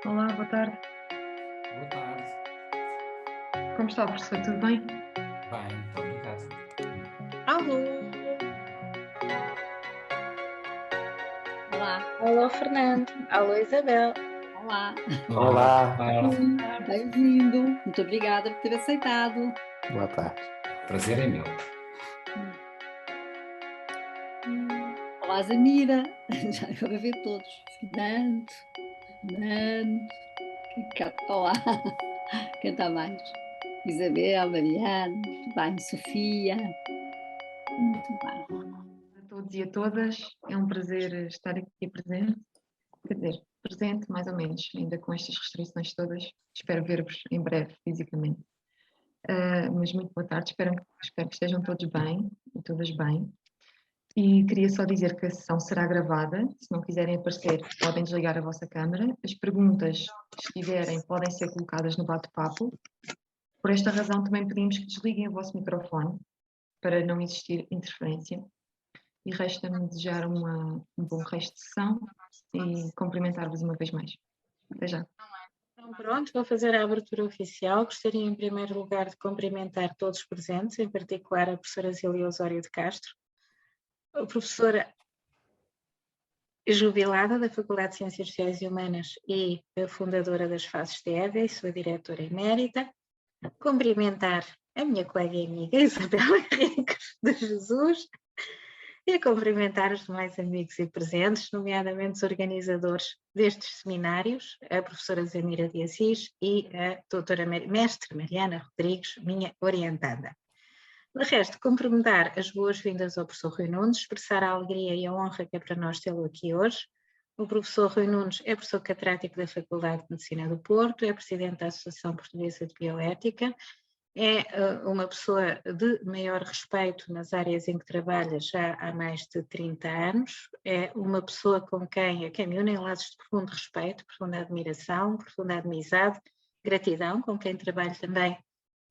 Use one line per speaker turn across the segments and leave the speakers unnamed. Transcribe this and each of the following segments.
Olá, boa tarde.
Boa tarde.
Como está, professor? Tudo bem?
Bem, muito obrigado.
Alô!
Olá,
Alô, Fernando. Alô, Isabel.
olá,
Olá,
Olá.
boa tarde.
bem-vindo. Muito obrigada por ter aceitado.
Boa tarde.
Prazer é meu.
Olá, Zamira. Já agora ver todos. Fernando. Olá. Quem está mais? Isabel, Mariana. Muito bem. Sofia. Muito bem.
A todos e a todas, é um prazer estar aqui presente. Quer dizer, presente mais ou menos, ainda com estas restrições todas. Espero ver-vos em breve, fisicamente. Mas muito boa tarde, espero que estejam todos bem e todas bem. E queria só dizer que a sessão será gravada. Se não quiserem aparecer, podem desligar a vossa câmara. As perguntas que estiverem podem ser colocadas no bate-papo. Por esta razão, também pedimos que desliguem o vosso microfone para não existir interferência. E resta-me desejar um bom resto de sessão e cumprimentar-vos uma vez mais. Até já.
Então, pronto, vou fazer a abertura oficial. Gostaria, em primeiro lugar, de cumprimentar todos os presentes, em particular a professora Zília Osório de Castro, a professora jubilada da Faculdade de Ciências Sociais e Humanas e a fundadora das Faces de Eva e sua diretora emérita. Cumprimentar a minha colega e amiga Isabel Henriques de Jesus e cumprimentar os demais amigos e presentes, nomeadamente os organizadores destes seminários, a professora Zamira de Assis e a doutora mestre Mariana Rodrigues, minha orientanda. De resto, cumprimentar as boas-vindas ao professor Rui Nunes, expressar a alegria e a honra que é para nós tê-lo aqui hoje. O professor Rui Nunes é professor catedrático da Faculdade de Medicina do Porto, é presidente da Associação Portuguesa de Bioética, é uma pessoa de maior respeito nas áreas em que trabalha já há mais de 30 anos, é uma pessoa a quem me unem laços de profundo respeito, profunda admiração, profunda amizade, gratidão, com quem trabalho também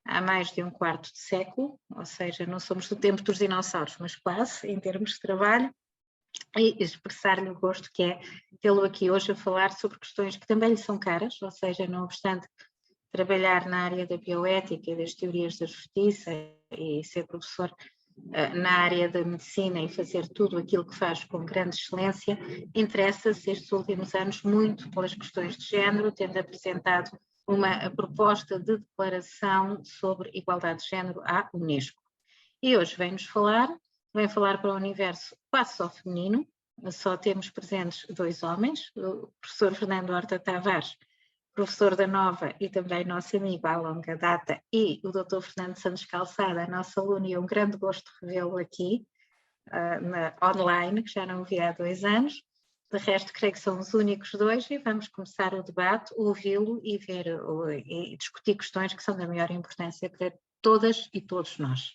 há mais de um quarto de século, ou seja, não somos do tempo dos dinossauros, mas quase, em termos de trabalho, e expressar-lhe o gosto que é tê-lo aqui hoje a falar sobre questões que também lhe são caras, ou seja, não obstante trabalhar na área da bioética e das teorias da justiça e ser professor na área da medicina e fazer tudo aquilo que faz com grande excelência, interessa-se estes últimos anos muito pelas questões de género, tendo apresentado uma proposta de declaração sobre igualdade de género à Unesco. E hoje vem falar para o universo quase só feminino, só temos presentes dois homens, o professor Fernando Horta Tavares, professor da Nova e também nosso amigo à longa data, e o Dr. Fernando Santos Calçada, nosso aluno, e é um grande gosto revê-lo aqui, online, que já não o vi há 2 anos. De resto, creio que são os únicos dois e vamos começar o debate, ouvi-lo e e discutir questões que são da maior importância para todas e todos nós.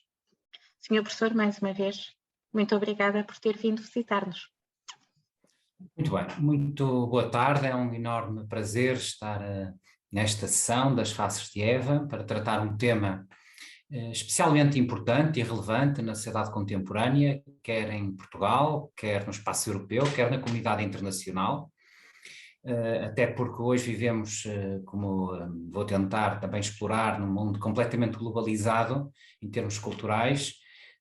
Senhor professor, mais uma vez, muito obrigada por ter vindo visitar-nos.
Muito bem, muito boa tarde, é um enorme prazer estar nesta sessão das Faces de Eva para tratar um tema especialmente importante e relevante na sociedade contemporânea, quer em Portugal, quer no espaço europeu, quer na comunidade internacional, até porque hoje vivemos, como vou tentar também explorar, num mundo completamente globalizado em termos culturais,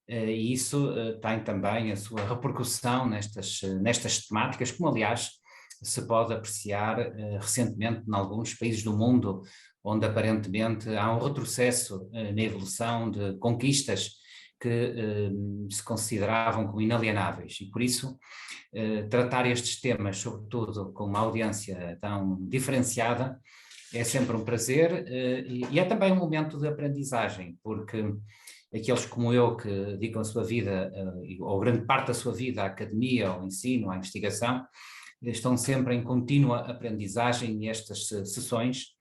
e isso tem também a sua repercussão nestas temáticas, como aliás se pode apreciar recentemente em alguns países do mundo, onde aparentemente há um retrocesso na evolução de conquistas que se consideravam como inalienáveis, e por isso tratar estes temas, sobretudo com uma audiência tão diferenciada, é sempre um prazer e é também um momento de aprendizagem, porque aqueles como eu que dedicam a sua vida, ou grande parte da sua vida à academia, ao ensino, à investigação, estão sempre em contínua aprendizagem, e estas sessões,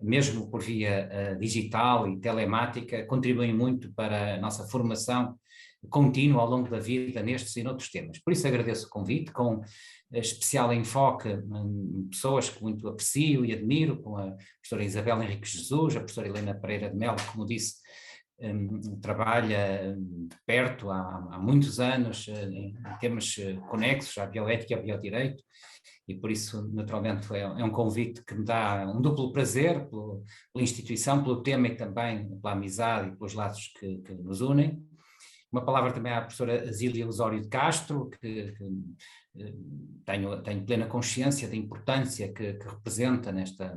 mesmo por via digital e telemática, contribuem muito para a nossa formação contínua ao longo da vida nestes e noutros temas. Por isso agradeço o convite, com especial enfoque em pessoas que muito aprecio e admiro, como a professora Isabel Henriques Jesus, a professora Helena Pereira de Melo, como disse, trabalha de perto há muitos anos em temas conexos à bioética e ao biodireito, e por isso, naturalmente, é um convite que me dá um duplo prazer pela instituição, pelo tema e também pela amizade e pelos laços que nos unem. Uma palavra também à professora Asília Osório de Castro, que tenho plena consciência da importância que representa nesta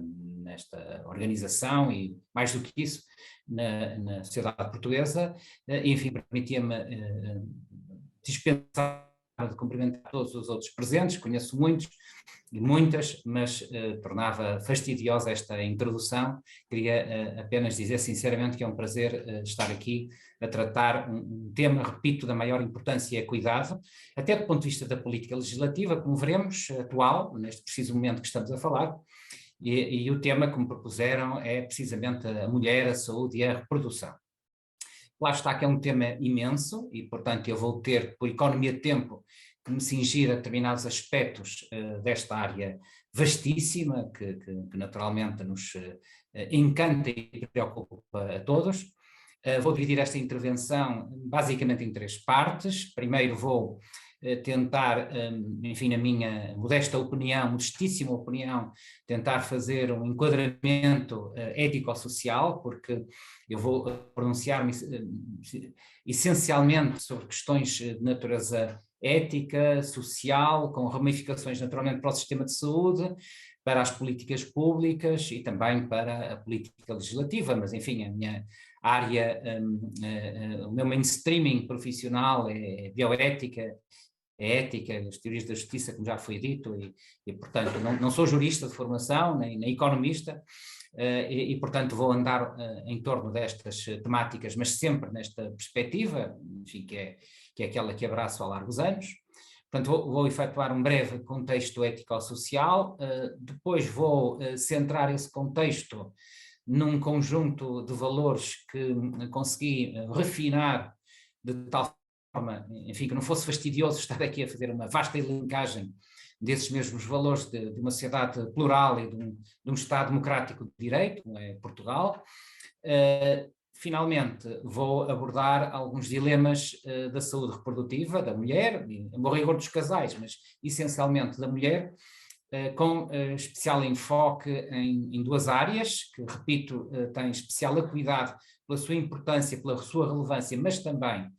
organização e, mais do que isso, na sociedade portuguesa. Enfim, permitia-me dispensar de cumprimentar todos os outros presentes, conheço muitos e muitas, mas tornava fastidiosa esta introdução. Queria apenas dizer sinceramente que é um prazer estar aqui a tratar um tema, repito, da maior importância e cuidado, até do ponto de vista da política legislativa, como veremos, atual, neste preciso momento que estamos a falar, e o tema que me propuseram é precisamente a mulher, a saúde e a reprodução. Lá está que é um tema imenso e, portanto, eu vou ter, por economia de tempo, que me cingir a determinados aspectos desta área vastíssima, que naturalmente nos encanta e preocupa a todos. Vou dividir esta intervenção basicamente em 3 partes. Primeiro vou tentar, enfim, na minha modesta opinião, modestíssima opinião, tentar fazer um enquadramento ético-social, porque eu vou pronunciar-me essencialmente sobre questões de natureza ética, social, com ramificações naturalmente para o sistema de saúde, para as políticas públicas e também para a política legislativa, mas enfim, a minha área, o meu mainstreaming profissional é bioética, é ética, as teorias da justiça, como já foi dito, e portanto não sou jurista de formação, nem economista, e portanto vou andar em torno destas temáticas, mas sempre nesta perspectiva, enfim, que é aquela que abraço há largos anos. Portanto, vou efetuar um breve contexto ético-social, depois vou centrar esse contexto num conjunto de valores que consegui refinar de tal forma, enfim, que não fosse fastidioso estar aqui a fazer uma vasta elencagem desses mesmos valores de uma sociedade plural e de um Estado democrático de direito, como é Portugal. Finalmente, vou abordar alguns dilemas da saúde reprodutiva da mulher, em bom rigor dos casais, mas essencialmente da mulher, com especial enfoque em 2 áreas, que, repito, têm especial acuidade pela sua importância, pela sua relevância, mas também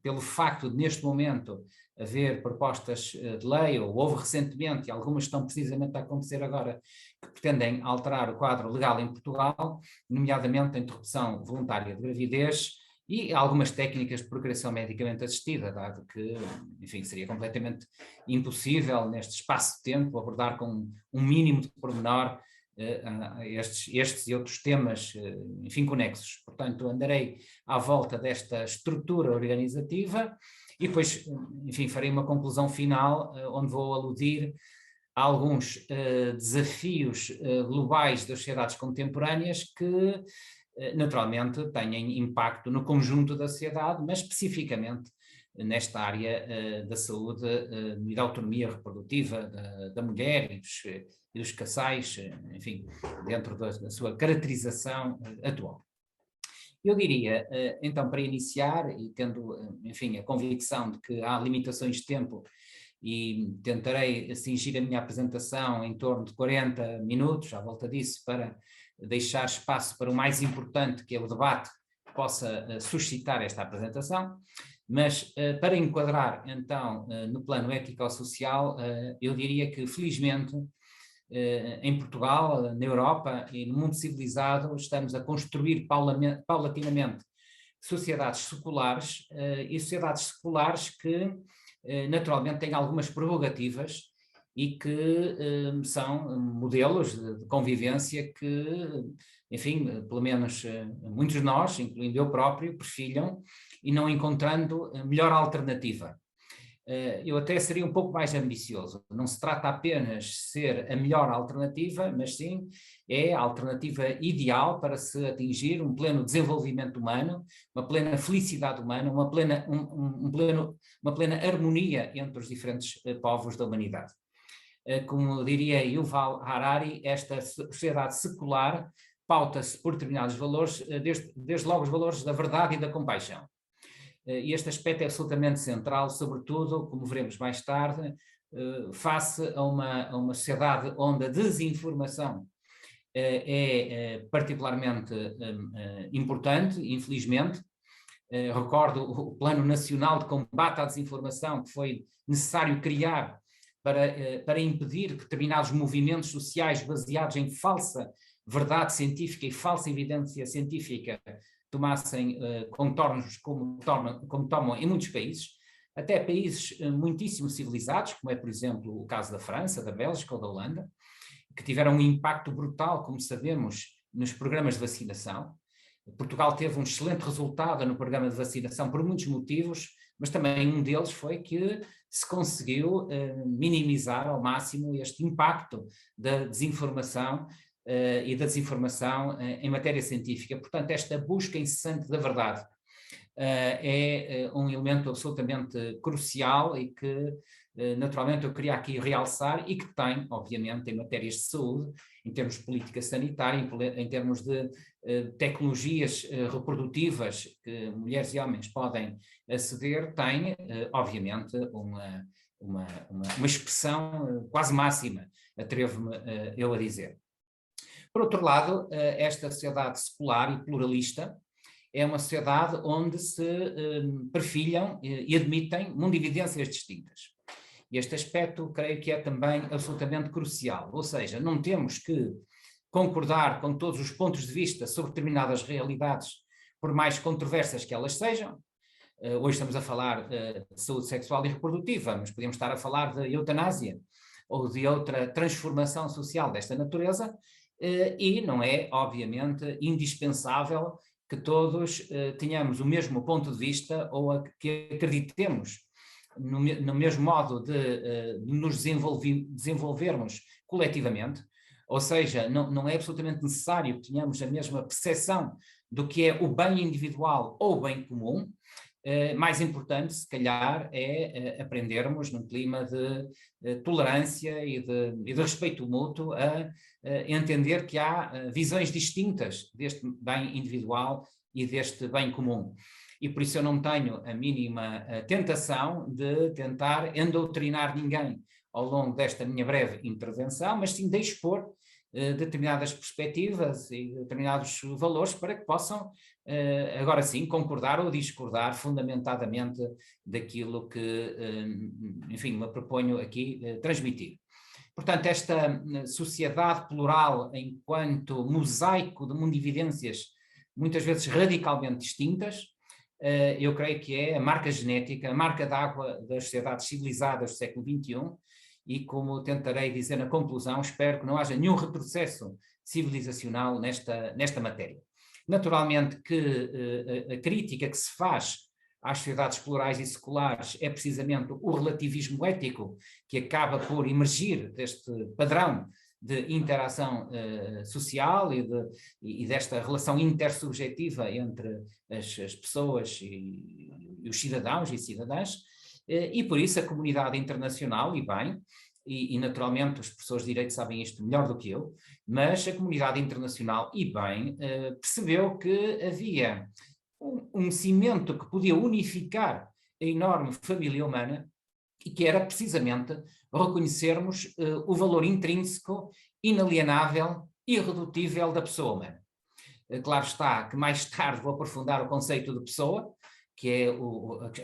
pelo facto de, neste momento, haver propostas de lei, ou houve recentemente, e algumas estão precisamente a acontecer agora, que pretendem alterar o quadro legal em Portugal, nomeadamente a interrupção voluntária de gravidez e algumas técnicas de procriação medicamente assistida, dado que, enfim, seria completamente impossível, neste espaço de tempo, abordar com um mínimo de pormenor estes e outros temas, enfim, conexos. Portanto, andarei à volta desta estrutura organizativa e depois, enfim, farei uma conclusão final, onde vou aludir a alguns desafios globais das sociedades contemporâneas que, naturalmente, têm impacto no conjunto da sociedade, mas especificamente nesta área da saúde e da autonomia reprodutiva da mulher e dos casais, enfim, dentro da sua caracterização atual. Eu diria, então, para iniciar, e tendo, enfim, a convicção de que há limitações de tempo, e tentarei cingir a minha apresentação em torno de 40 minutos, à volta disso, para deixar espaço para o mais importante, que é o debate que possa suscitar esta apresentação. Mas para enquadrar, então, no plano ético-social, eu diria que, felizmente, em Portugal, na Europa e no mundo civilizado, estamos a construir paulatinamente sociedades seculares e sociedades seculares que naturalmente têm algumas prerrogativas e que são modelos de convivência que, enfim, pelo menos muitos de nós, incluindo eu próprio, perfilham e não encontrando melhor alternativa. Eu até seria um pouco mais ambicioso. Não se trata apenas de ser a melhor alternativa, mas sim é a alternativa ideal para se atingir um pleno desenvolvimento humano, uma plena felicidade humana, uma plena harmonia entre os diferentes povos da humanidade. Como diria Yuval Harari, esta sociedade secular pauta-se por determinados valores, desde logo os valores da verdade e da compaixão. E este aspecto é absolutamente central, sobretudo, como veremos mais tarde, face a uma sociedade onde a desinformação é particularmente importante, infelizmente. Recordo o Plano Nacional de Combate à Desinformação que foi necessário criar para impedir que determinados movimentos sociais baseados em falsa verdade científica e falsa evidência científica tomassem contornos como tomam em muitos países, até países muitíssimo civilizados, como é, por exemplo, o caso da França, da Bélgica ou da Holanda, que tiveram um impacto brutal, como sabemos, nos programas de vacinação. Portugal teve um excelente resultado no programa de vacinação por muitos motivos, mas também um deles foi que se conseguiu minimizar ao máximo este impacto da desinformação e da desinformação em matéria científica. Portanto, esta busca incessante da verdade é um elemento absolutamente crucial e que, naturalmente, eu queria aqui realçar e que tem, obviamente, em matérias de saúde, em termos de política sanitária, em termos de tecnologias reprodutivas que mulheres e homens podem aceder, tem, obviamente, uma expressão quase máxima, atrevo-me eu a dizer. Por outro lado, esta sociedade secular e pluralista é uma sociedade onde se perfilham e admitem mundividências distintas. E este aspecto creio que é também absolutamente crucial, ou seja, não temos que concordar com todos os pontos de vista sobre determinadas realidades, por mais controversas que elas sejam. Hoje estamos a falar de saúde sexual e reprodutiva, mas podemos estar a falar de eutanásia ou de outra transformação social desta natureza, e não é, obviamente, indispensável que todos tenhamos o mesmo ponto de vista ou que acreditemos no mesmo modo de nos desenvolvermos coletivamente, ou seja, não é absolutamente necessário que tenhamos a mesma percepção do que é o bem individual ou o bem comum. Mais importante, se calhar, é aprendermos num clima de tolerância e de respeito mútuo a entender que há visões distintas deste bem individual e deste bem comum. E por isso eu não tenho a mínima tentação de tentar endoutrinar ninguém ao longo desta minha breve intervenção, mas sim de expor determinadas perspectivas e determinados valores para que possam, agora sim, concordar ou discordar fundamentadamente daquilo que, enfim, me proponho aqui transmitir. Portanto, esta sociedade plural enquanto mosaico de mundividências, muitas vezes radicalmente distintas, eu creio que é a marca genética, a marca d'água das sociedades civilizadas do século XXI, e como tentarei dizer na conclusão, espero que não haja nenhum retrocesso civilizacional nesta matéria. Naturalmente que a crítica que se faz às sociedades plurais e seculares é precisamente o relativismo ético que acaba por emergir deste padrão de interação social e desta relação intersubjetiva entre as pessoas e os cidadãos e cidadãs, e por isso a comunidade internacional, e bem, e naturalmente os professores de Direito sabem isto melhor do que eu, mas a comunidade internacional, e bem, percebeu que havia um cimento que podia unificar a enorme família humana e que era precisamente reconhecermos o valor intrínseco, inalienável, irredutível da pessoa humana. Claro está que mais tarde vou aprofundar o conceito de pessoa, que é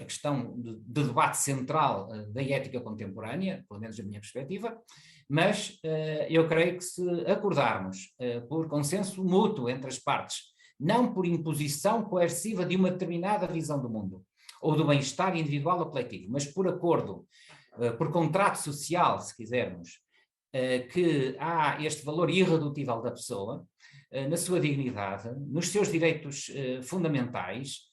a questão de debate central da ética contemporânea, pelo menos da minha perspectiva, mas eu creio que se acordarmos por consenso mútuo entre as partes, não por imposição coerciva de uma determinada visão do mundo, ou do bem-estar individual ou coletivo, mas por acordo, por contrato social, se quisermos, que há este valor irredutível da pessoa, na sua dignidade, nos seus direitos fundamentais,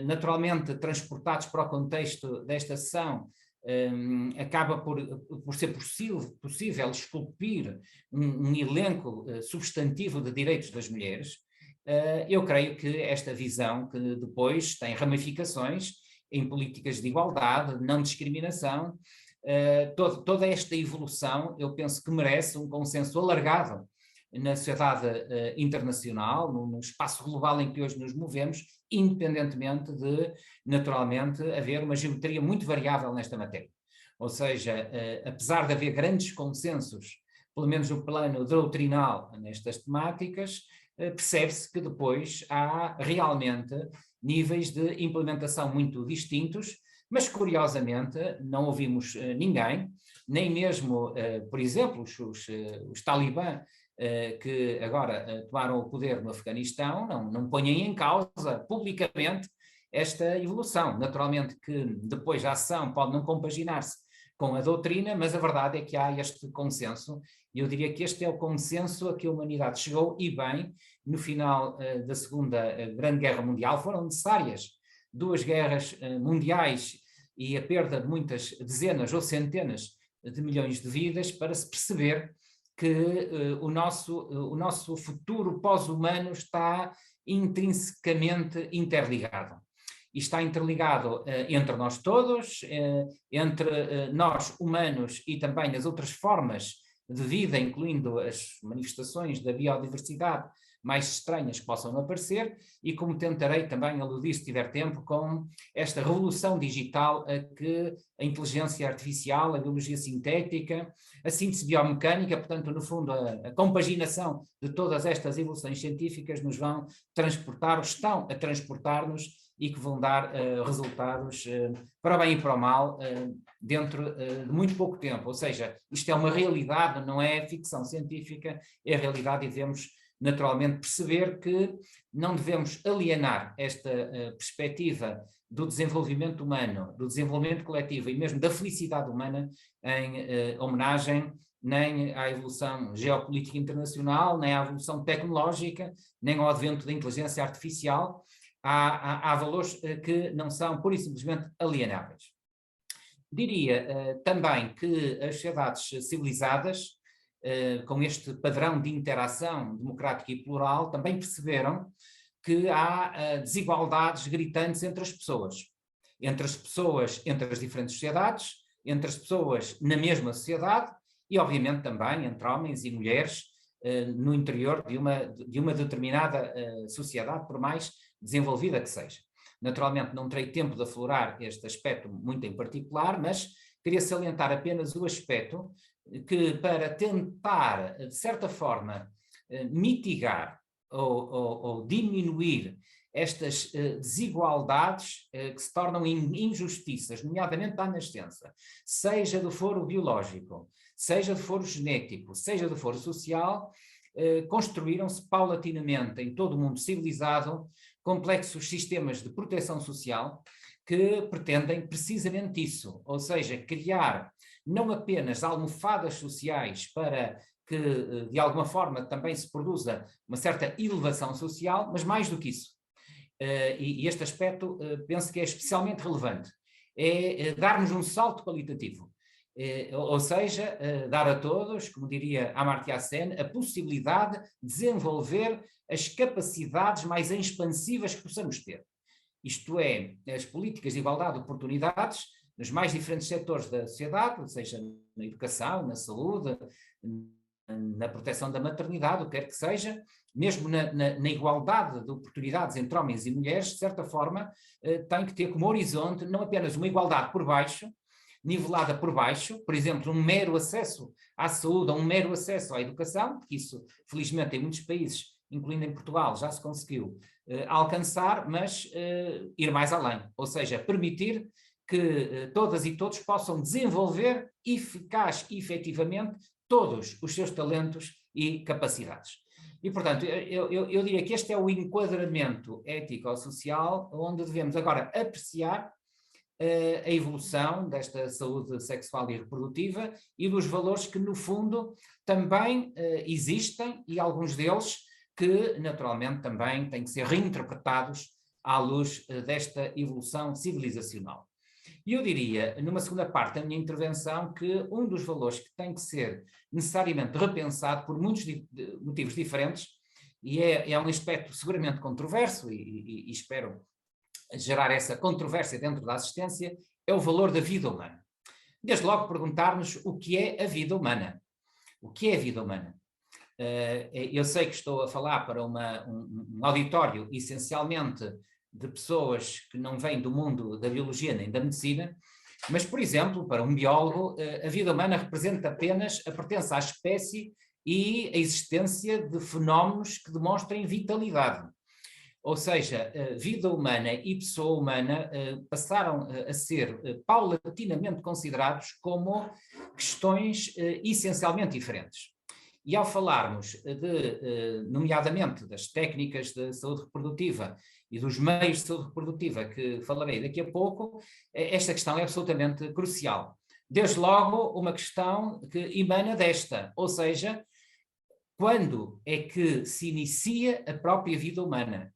naturalmente transportados para o contexto desta sessão, acaba por ser possível esculpir um elenco substantivo de direitos das mulheres. Eu creio que esta visão, que depois tem ramificações em políticas de igualdade, não discriminação, toda esta evolução, eu penso que merece um consenso alargado na sociedade internacional, no espaço global em que hoje nos movemos, independentemente de, naturalmente, haver uma geometria muito variável nesta matéria. Ou seja, apesar de haver grandes consensos, pelo menos no plano doutrinal nestas temáticas, percebe-se que depois há realmente níveis de implementação muito distintos, mas curiosamente não ouvimos ninguém, nem mesmo, por exemplo, os talibã que agora tomaram o poder no Afeganistão, não ponham em causa publicamente esta evolução. Naturalmente que depois a ação pode não compaginar-se com a doutrina, mas a verdade é que há este consenso, e eu diria que este é o consenso a que a humanidade chegou, e bem, no final da Segunda Grande Guerra Mundial foram necessárias 2 guerras mundiais e a perda de muitas dezenas ou centenas de milhões de vidas para se perceber que o nosso futuro pós-humano está intrinsecamente interligado. E está interligado entre nós todos, entre nós humanos e também as outras formas de vida, incluindo as manifestações da biodiversidade mais estranhas que possam aparecer, e como tentarei também aludir, se tiver tempo, com esta revolução digital a que a inteligência artificial, a biologia sintética, a síntese biomecânica, portanto, no fundo, a compaginação de todas estas evoluções científicas nos vão transportar, estão a transportar-nos, e que vão dar resultados para o bem e para o mal dentro de muito pouco tempo. Ou seja, isto é uma realidade, não é ficção científica, é a realidade, e devemos naturalmente perceber que não devemos alienar esta perspectiva do desenvolvimento humano, do desenvolvimento coletivo e mesmo da felicidade humana em homenagem nem à evolução geopolítica internacional, nem à evolução tecnológica, nem ao advento da inteligência artificial. Há valores que não são pura e simplesmente alienáveis. Diria também que as sociedades civilizadas, com este padrão de interação democrática e plural, também perceberam que há desigualdades gritantes entre as pessoas, entre as diferentes sociedades, entre as pessoas na mesma sociedade e, obviamente, também entre homens e mulheres no interior de uma determinada sociedade, por mais desenvolvida que seja. Naturalmente não terei tempo de aflorar este aspecto muito em particular, mas queria salientar apenas o aspecto que, para tentar, de certa forma, mitigar ou diminuir estas desigualdades que se tornam injustiças, nomeadamente da nascença, seja do foro biológico, seja do foro genético, seja do foro social, construíram-se paulatinamente em todo o mundo civilizado complexos sistemas de proteção social que pretendem precisamente isso, ou seja, criar não apenas almofadas sociais para que de alguma forma também se produza uma certa elevação social, mas mais do que isso. E este aspecto penso que é especialmente relevante, é darmos um salto qualitativo. Ou seja, dar a todos, como diria Amartya Sen, a possibilidade de desenvolver as capacidades mais expansivas que possamos ter. Isto é, as políticas de igualdade de oportunidades nos mais diferentes setores da sociedade, seja na educação, na saúde, na proteção da maternidade, o que quer que seja, mesmo na igualdade de oportunidades entre homens e mulheres, de certa forma, tem que ter como horizonte não apenas uma igualdade por baixo, nivelada por baixo, por exemplo, um mero acesso à saúde ou um mero acesso à educação, que isso, felizmente, em muitos países, incluindo em Portugal, já se conseguiu alcançar, mas ir mais além, ou seja, permitir que todas e todos possam desenvolver eficaz e efetivamente todos os seus talentos e capacidades. E, portanto, eu diria que este é o enquadramento ético-social onde devemos agora apreciar a evolução desta saúde sexual e reprodutiva e dos valores que, no fundo, também existem, e alguns deles que, naturalmente, também têm que ser reinterpretados à luz desta evolução civilizacional. E eu diria, numa segunda parte da minha intervenção, que um dos valores que tem que ser necessariamente repensado por muitos motivos diferentes, e é um aspecto seguramente controverso, e espero gerar essa controvérsia dentro da assistência, é o valor da vida humana. Desde logo perguntar-nos o que é a vida humana. O que é a vida humana? Eu sei que estou a falar para um auditório essencialmente de pessoas que não vêm do mundo da biologia nem da medicina, mas, por exemplo, para um biólogo, a vida humana representa apenas a pertença à espécie e a existência de fenómenos que demonstrem vitalidade. Ou seja, vida humana e pessoa humana passaram a ser paulatinamente considerados como questões essencialmente diferentes. E ao falarmos nomeadamente das técnicas de saúde reprodutiva e dos meios de saúde reprodutiva que falarei daqui a pouco, esta questão é absolutamente crucial. Desde logo, uma questão que emana desta, ou seja, quando é que se inicia a própria vida humana?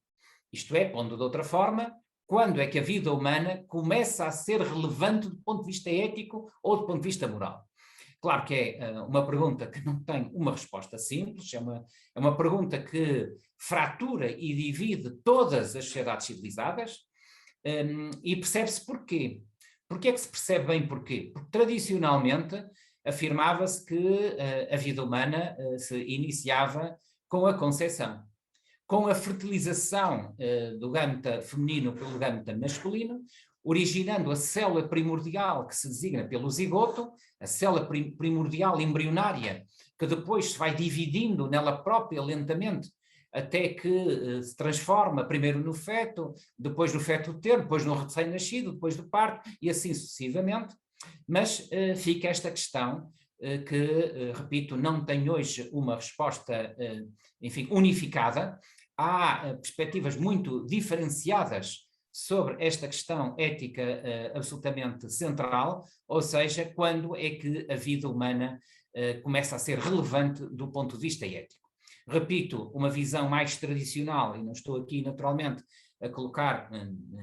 Isto é, pondo de outra forma, quando é que a vida humana começa a ser relevante do ponto de vista ético ou do ponto de vista moral? Claro que é uma pergunta que não tem uma resposta simples, é uma pergunta que fratura e divide todas as sociedades civilizadas, e percebe-se porquê. Porquê é que se percebe bem porquê? Porque tradicionalmente afirmava-se que a vida humana se iniciava com a concepção, com a fertilização do gâmeta feminino pelo gâmeta masculino, originando a célula primordial que se designa pelo zigoto, a célula primordial embrionária, que depois se vai dividindo nela própria lentamente, até que se transforma primeiro no feto, depois no feto termo, depois no recém-nascido, depois do parto, e assim sucessivamente. Mas fica esta questão que, repito, não tem hoje uma resposta, enfim, unificada. Há perspectivas muito diferenciadas sobre esta questão ética absolutamente central, ou seja, quando é que a vida humana começa a ser relevante do ponto de vista ético. Repito, uma visão mais tradicional, e não estou aqui naturalmente a colocar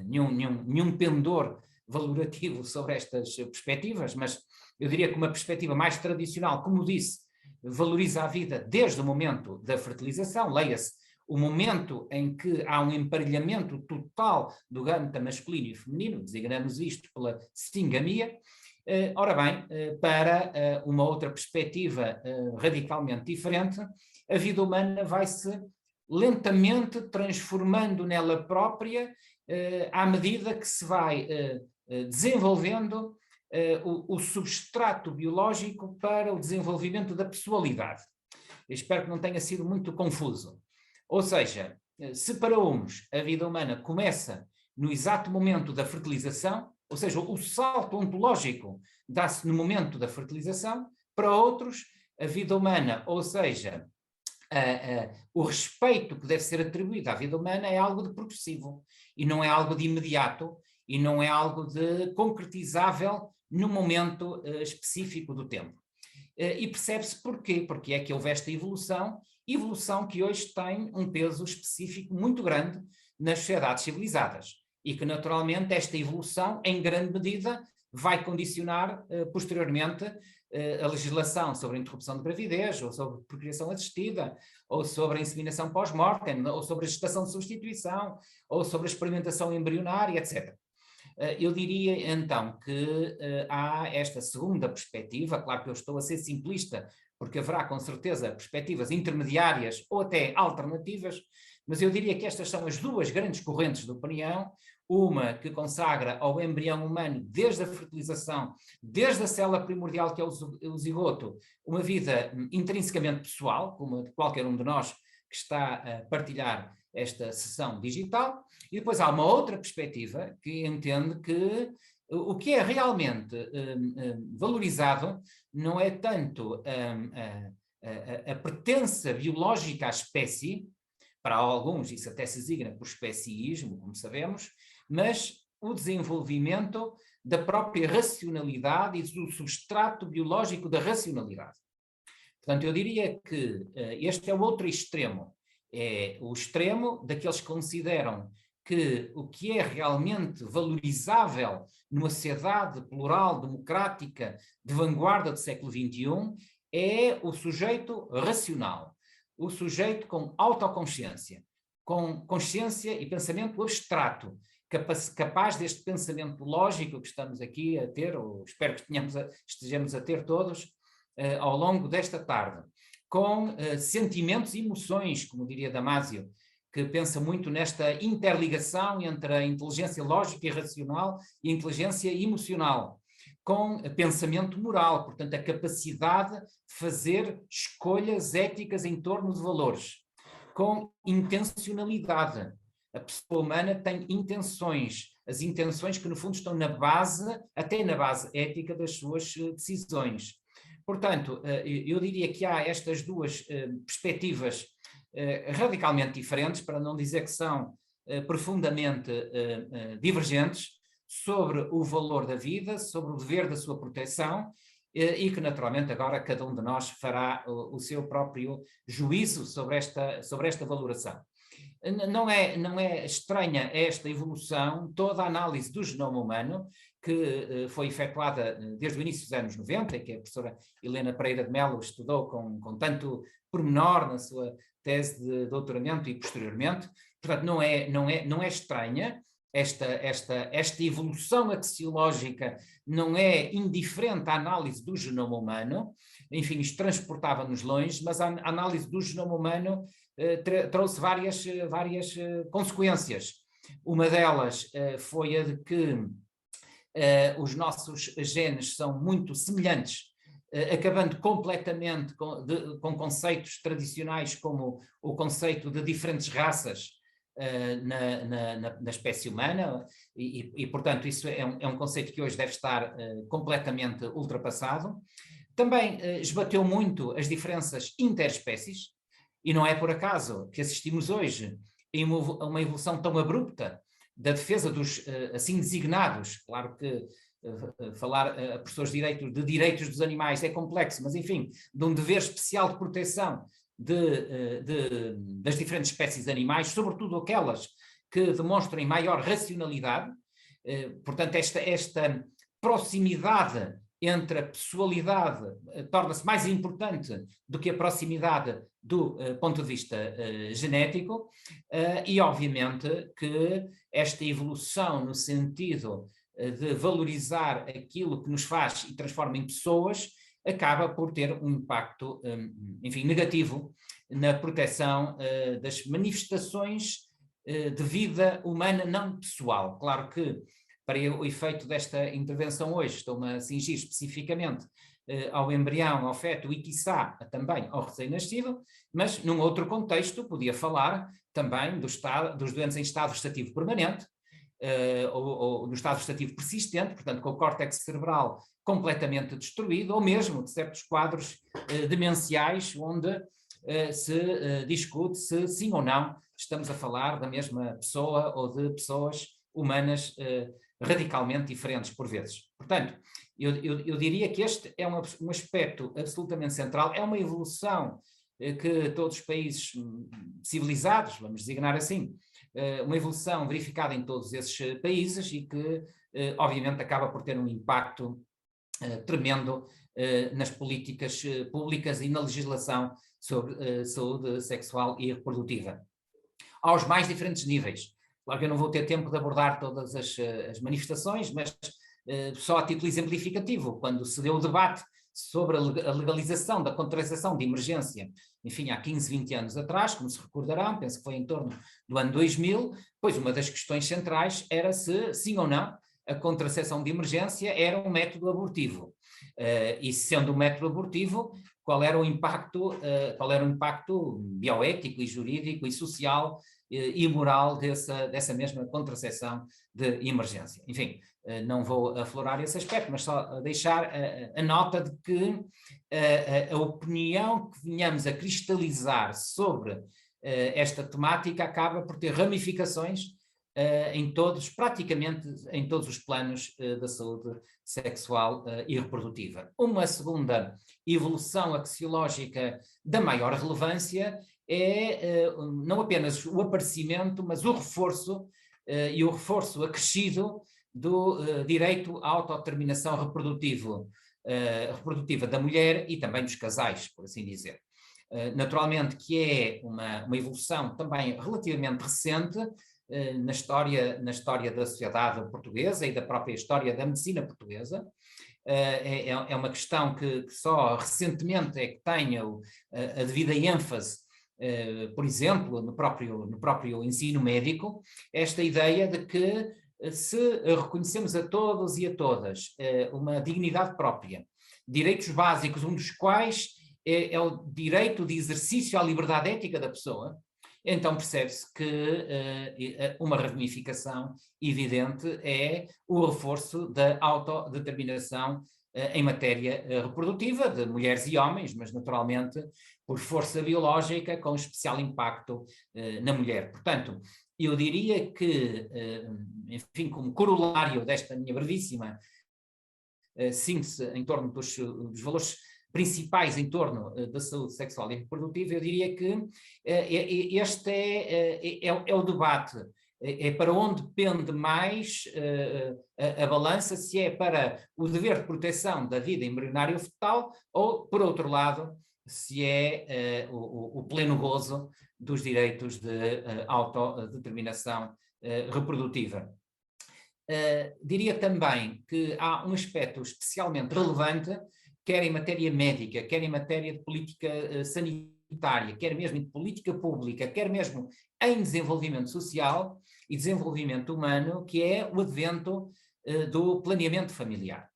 nenhum pendor valorativo sobre estas perspectivas, mas eu diria que uma perspectiva mais tradicional, como disse, valoriza a vida desde o momento da fertilização, leia-se, o momento em que há um emparelhamento total do gâmeta masculino e feminino, designamos isto pela singamia. Ora bem, para uma outra perspectiva radicalmente diferente, a vida humana vai-se lentamente transformando nela própria à medida que se vai desenvolvendo o substrato biológico para o desenvolvimento da pessoalidade. Eu espero que não tenha sido muito confuso. Ou seja, se para uns a vida humana começa no exato momento da fertilização, ou seja, o salto ontológico dá-se no momento da fertilização, para outros a vida humana, ou seja, o respeito que deve ser atribuído à vida humana é algo de progressivo e não é algo de imediato e não é algo de concretizável no momento específico do tempo. E percebe-se porquê, porque é que houve esta evolução que hoje tem um peso específico muito grande nas sociedades civilizadas e que naturalmente esta evolução em grande medida vai condicionar posteriormente a legislação sobre a interrupção de gravidez, ou sobre procriação assistida, ou sobre a inseminação pós-mortem, ou sobre a gestação de substituição, ou sobre a experimentação embrionária, etc. Eu diria então que há esta segunda perspectiva, claro que eu estou a ser simplista, porque haverá com certeza perspectivas intermediárias ou até alternativas, mas eu diria que estas são as duas grandes correntes de opinião, uma que consagra ao embrião humano desde a fertilização, desde a célula primordial que é o zigoto, uma vida intrinsecamente pessoal, como a de qualquer um de nós que está a partilhar esta sessão digital, e depois há uma outra perspectiva que entende que o que é realmente valorizado não é tanto a pertença biológica à espécie, para alguns isso até se designa por especiísmo, como sabemos, mas o desenvolvimento da própria racionalidade e do substrato biológico da racionalidade. Portanto, eu diria que este é o outro extremo, é o extremo daqueles que consideram que o que é realmente valorizável numa sociedade plural, democrática, de vanguarda do século XXI, é o sujeito racional, o sujeito com autoconsciência, com consciência e pensamento abstrato, capaz deste pensamento lógico que estamos aqui a ter, ou espero que estejamos a ter todos ao longo desta tarde, com sentimentos e emoções, como diria Damásio, que pensa muito nesta interligação entre a inteligência lógica e racional e a inteligência emocional, com pensamento moral, portanto, a capacidade de fazer escolhas éticas em torno de valores, com intencionalidade. A pessoa humana tem intenções, as intenções que no fundo estão na base, até na base ética das suas decisões. Portanto, eu diria que há estas duas perspectivas radicalmente diferentes, para não dizer que são profundamente divergentes, sobre o valor da vida, sobre o dever da sua proteção, e que naturalmente agora cada um de nós fará o seu próprio juízo sobre esta valoração. Não é estranha esta evolução, toda a análise do genoma humano, que foi efetuada desde o início dos anos 90, que a professora Helena Pereira de Melo estudou com tanto pormenor na sua tese de doutoramento e posteriormente. Portanto, não é estranha esta evolução axiológica, não é indiferente à análise do genoma humano. Enfim, isto transportava-nos longe, mas a análise do genoma humano trouxe várias consequências. Uma delas foi a de que os nossos genes são muito semelhantes, acabando completamente com conceitos tradicionais como o conceito de diferentes raças na espécie humana, e portanto isso é um conceito que hoje deve estar completamente ultrapassado. Também esbateu muito as diferenças interespécies, e não é por acaso que assistimos hoje a uma evolução tão abrupta da defesa dos assim designados. Claro que falar a pessoas de direitos dos animais é complexo, mas enfim, de um dever especial de proteção das diferentes espécies de animais, sobretudo aquelas que demonstrem maior racionalidade. Portanto, esta proximidade entre a pessoalidade torna-se mais importante do que a proximidade do ponto de vista genético, e obviamente que esta evolução no sentido de valorizar aquilo que nos faz e transforma em pessoas acaba por ter um impacto, enfim, negativo na proteção das manifestações de vida humana não pessoal. Claro que para o efeito desta intervenção hoje estou-me a cingir especificamente ao embrião, ao feto e, quiçá, também ao recém-nascido, mas num outro contexto podia falar também dos doentes em estado vegetativo permanente, ou no estado vegetativo persistente, portanto com o córtex cerebral completamente destruído, ou mesmo de certos quadros demenciais onde se discute se sim ou não estamos a falar da mesma pessoa ou de pessoas humanas radicalmente diferentes por vezes. Portanto, eu diria que este é um aspecto absolutamente central, é uma evolução que todos os países civilizados, vamos designar assim, uma evolução verificada em todos esses países e que obviamente acaba por ter um impacto tremendo nas políticas públicas e na legislação sobre saúde sexual e reprodutiva, aos mais diferentes níveis. Claro que eu não vou ter tempo de abordar todas as manifestações, mas só a título exemplificativo, quando se deu o debate sobre a legalização da contracepção de emergência, enfim, há 15, 20 anos atrás, como se recordarão, penso que foi em torno do ano 2000, pois uma das questões centrais era se, sim ou não, a contracepção de emergência era um método abortivo. E sendo um método abortivo, qual era o impacto bioético e jurídico e social e moral dessa mesma contracepção de emergência. Enfim, não vou aflorar esse aspecto, mas só deixar a nota de que a opinião que venhamos a cristalizar sobre esta temática acaba por ter ramificações praticamente em todos os planos da saúde sexual e reprodutiva. Uma segunda evolução axiológica da maior relevância é não apenas o aparecimento, mas o reforço e o reforço acrescido do direito à autodeterminação reprodutiva da mulher e também dos casais, por assim dizer. Naturalmente que é uma evolução também relativamente recente, na história da sociedade portuguesa e da própria história da medicina portuguesa. É uma questão que só recentemente é que tem a devida ênfase, por exemplo, no próprio ensino médico, esta ideia de que se reconhecemos a todos e a todas uma dignidade própria, direitos básicos, um dos quais é o direito de exercício à liberdade ética da pessoa, então percebe-se que uma ramificação evidente é o reforço da autodeterminação em matéria reprodutiva de mulheres e homens, mas naturalmente por força biológica, com especial impacto na mulher. Portanto, eu diria que, enfim, como corolário desta minha brevíssima síntese em torno dos valores principais em torno da saúde sexual e reprodutiva, eu diria que este é o debate, é para onde pende mais a balança, se é para o dever de proteção da vida embrionária ou fetal, ou, por outro lado, se é o pleno gozo dos direitos de autodeterminação reprodutiva. Diria também que há um aspecto especialmente relevante, quer em matéria médica, quer em matéria de política sanitária, quer mesmo de política pública, quer mesmo em desenvolvimento social e desenvolvimento humano, que é o advento do planeamento familiar.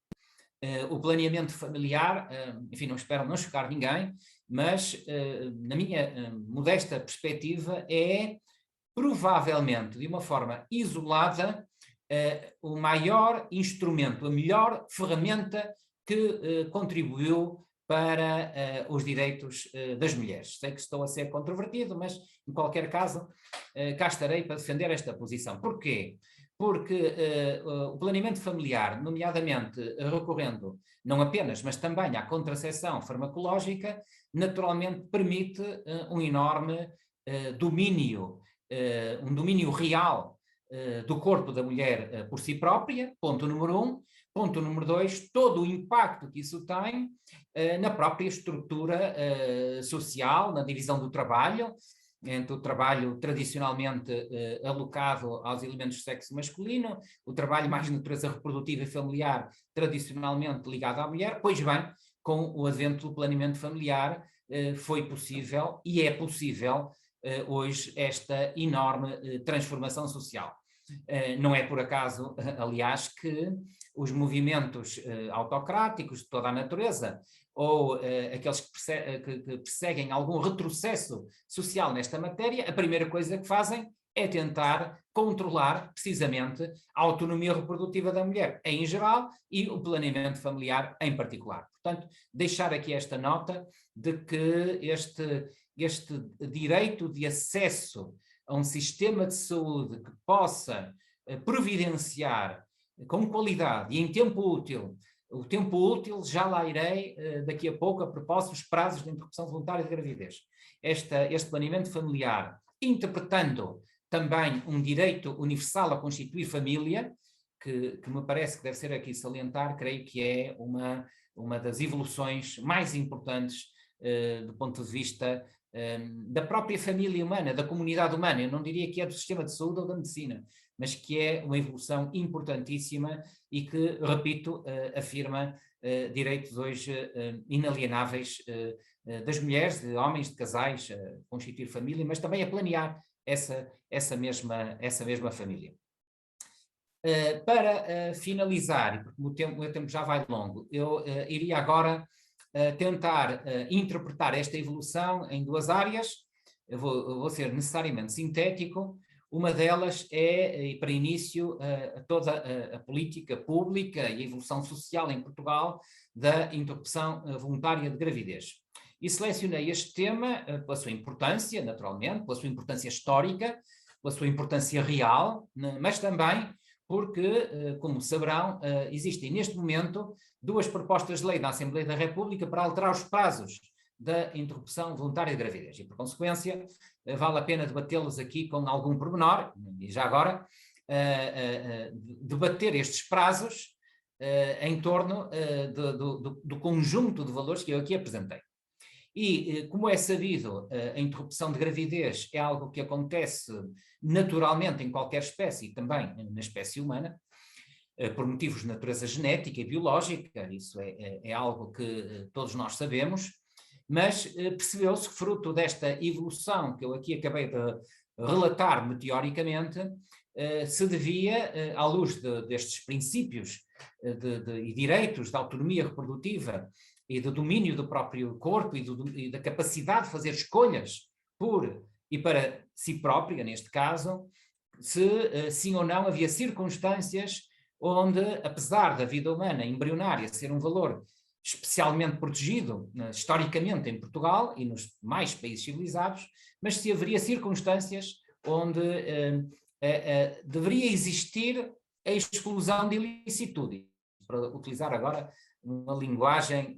O planeamento familiar, enfim, não espero não chocar ninguém, mas na minha modesta perspectiva é provavelmente, de uma forma isolada, o maior instrumento, a melhor ferramenta que contribuiu para os direitos das mulheres. Sei que estou a ser controvertido, mas em qualquer caso cá estarei para defender esta posição. Porquê? Porque o planeamento familiar, nomeadamente recorrendo não apenas, mas também à contracepção farmacológica, naturalmente permite um enorme domínio, um domínio real do corpo da mulher por si própria, ponto número 1. Ponto número 2, todo o impacto que isso tem na própria estrutura social, na divisão do trabalho, entre o trabalho tradicionalmente alocado aos elementos do sexo masculino, o trabalho mais de natureza reprodutiva e familiar, tradicionalmente ligado à mulher. Pois bem, com o advento do planeamento familiar, foi possível e é possível hoje esta enorme transformação social. Não é por acaso, aliás, que os movimentos autocráticos de toda a natureza, ou aqueles que perseguem algum retrocesso social nesta matéria, a primeira coisa que fazem é tentar controlar precisamente a autonomia reprodutiva da mulher em geral e o planeamento familiar em particular. Portanto, deixar aqui esta nota de que este direito de acesso a um sistema de saúde que possa providenciar com qualidade e em tempo útil, o tempo útil já lá irei daqui a pouco a propósito dos prazos de interrupção voluntária de gravidez. Este planeamento familiar, interpretando também um direito universal a constituir família, que me parece que deve ser aqui salientar, creio que é uma das evoluções mais importantes do ponto de vista da própria família humana, da comunidade humana. Eu não diria que é do sistema de saúde ou da medicina, mas que é uma evolução importantíssima e que, repito, afirma direitos hoje inalienáveis das mulheres, de homens, de casais, a constituir família, mas também a planear essa mesma família. Para finalizar, porque o meu tempo já vai longo, eu iria agora tentar interpretar esta evolução em duas áreas. Eu vou ser necessariamente sintético. Uma delas é, e para início, toda a política pública e a evolução social em Portugal da interrupção voluntária de gravidez. E selecionei este tema pela sua importância, naturalmente, pela sua importância histórica, pela sua importância real, mas também porque, como saberão, existem neste momento duas propostas de lei da Assembleia da República para alterar os prazos da interrupção voluntária de gravidez. E, por consequência, vale a pena debatê-los aqui com algum pormenor, e já agora, debater estes prazos em torno do conjunto de valores que eu aqui apresentei. E, como é sabido, a interrupção de gravidez é algo que acontece naturalmente em qualquer espécie, também na espécie humana, por motivos de natureza genética e biológica, isso é algo que todos nós sabemos, mas percebeu-se que, fruto desta evolução que eu aqui acabei de relatar meteoricamente, se devia, à luz destes princípios e direitos da autonomia reprodutiva e do domínio do próprio corpo e da capacidade de fazer escolhas por e para si própria, neste caso, se sim ou não havia circunstâncias onde, apesar da vida humana embrionária ser um valor especialmente protegido, historicamente em Portugal e nos mais países civilizados, mas se haveria circunstâncias onde deveria existir a exclusão de ilicitude, para utilizar agora uma linguagem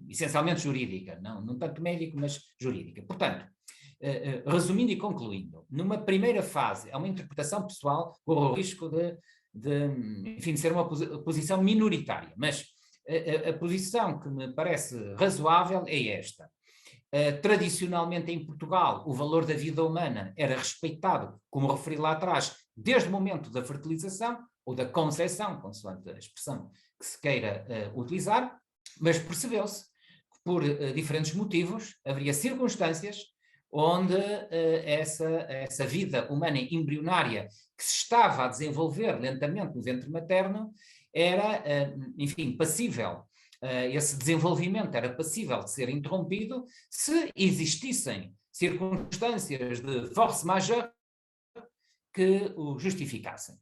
essencialmente jurídica, não tanto médico, mas jurídica. Portanto, resumindo e concluindo, numa primeira fase, é uma interpretação pessoal com o risco enfim, de ser uma posição minoritária, mas a posição que me parece razoável é esta. Tradicionalmente em Portugal, o valor da vida humana era respeitado, como referi lá atrás, desde o momento da fertilização ou da concepção, consoante a expressão que se queira utilizar, mas percebeu-se que por diferentes motivos haveria circunstâncias onde essa vida humana embrionária que se estava a desenvolver lentamente no ventre materno era, enfim, passível. Esse desenvolvimento era passível de ser interrompido se existissem circunstâncias de force majeure que o justificassem.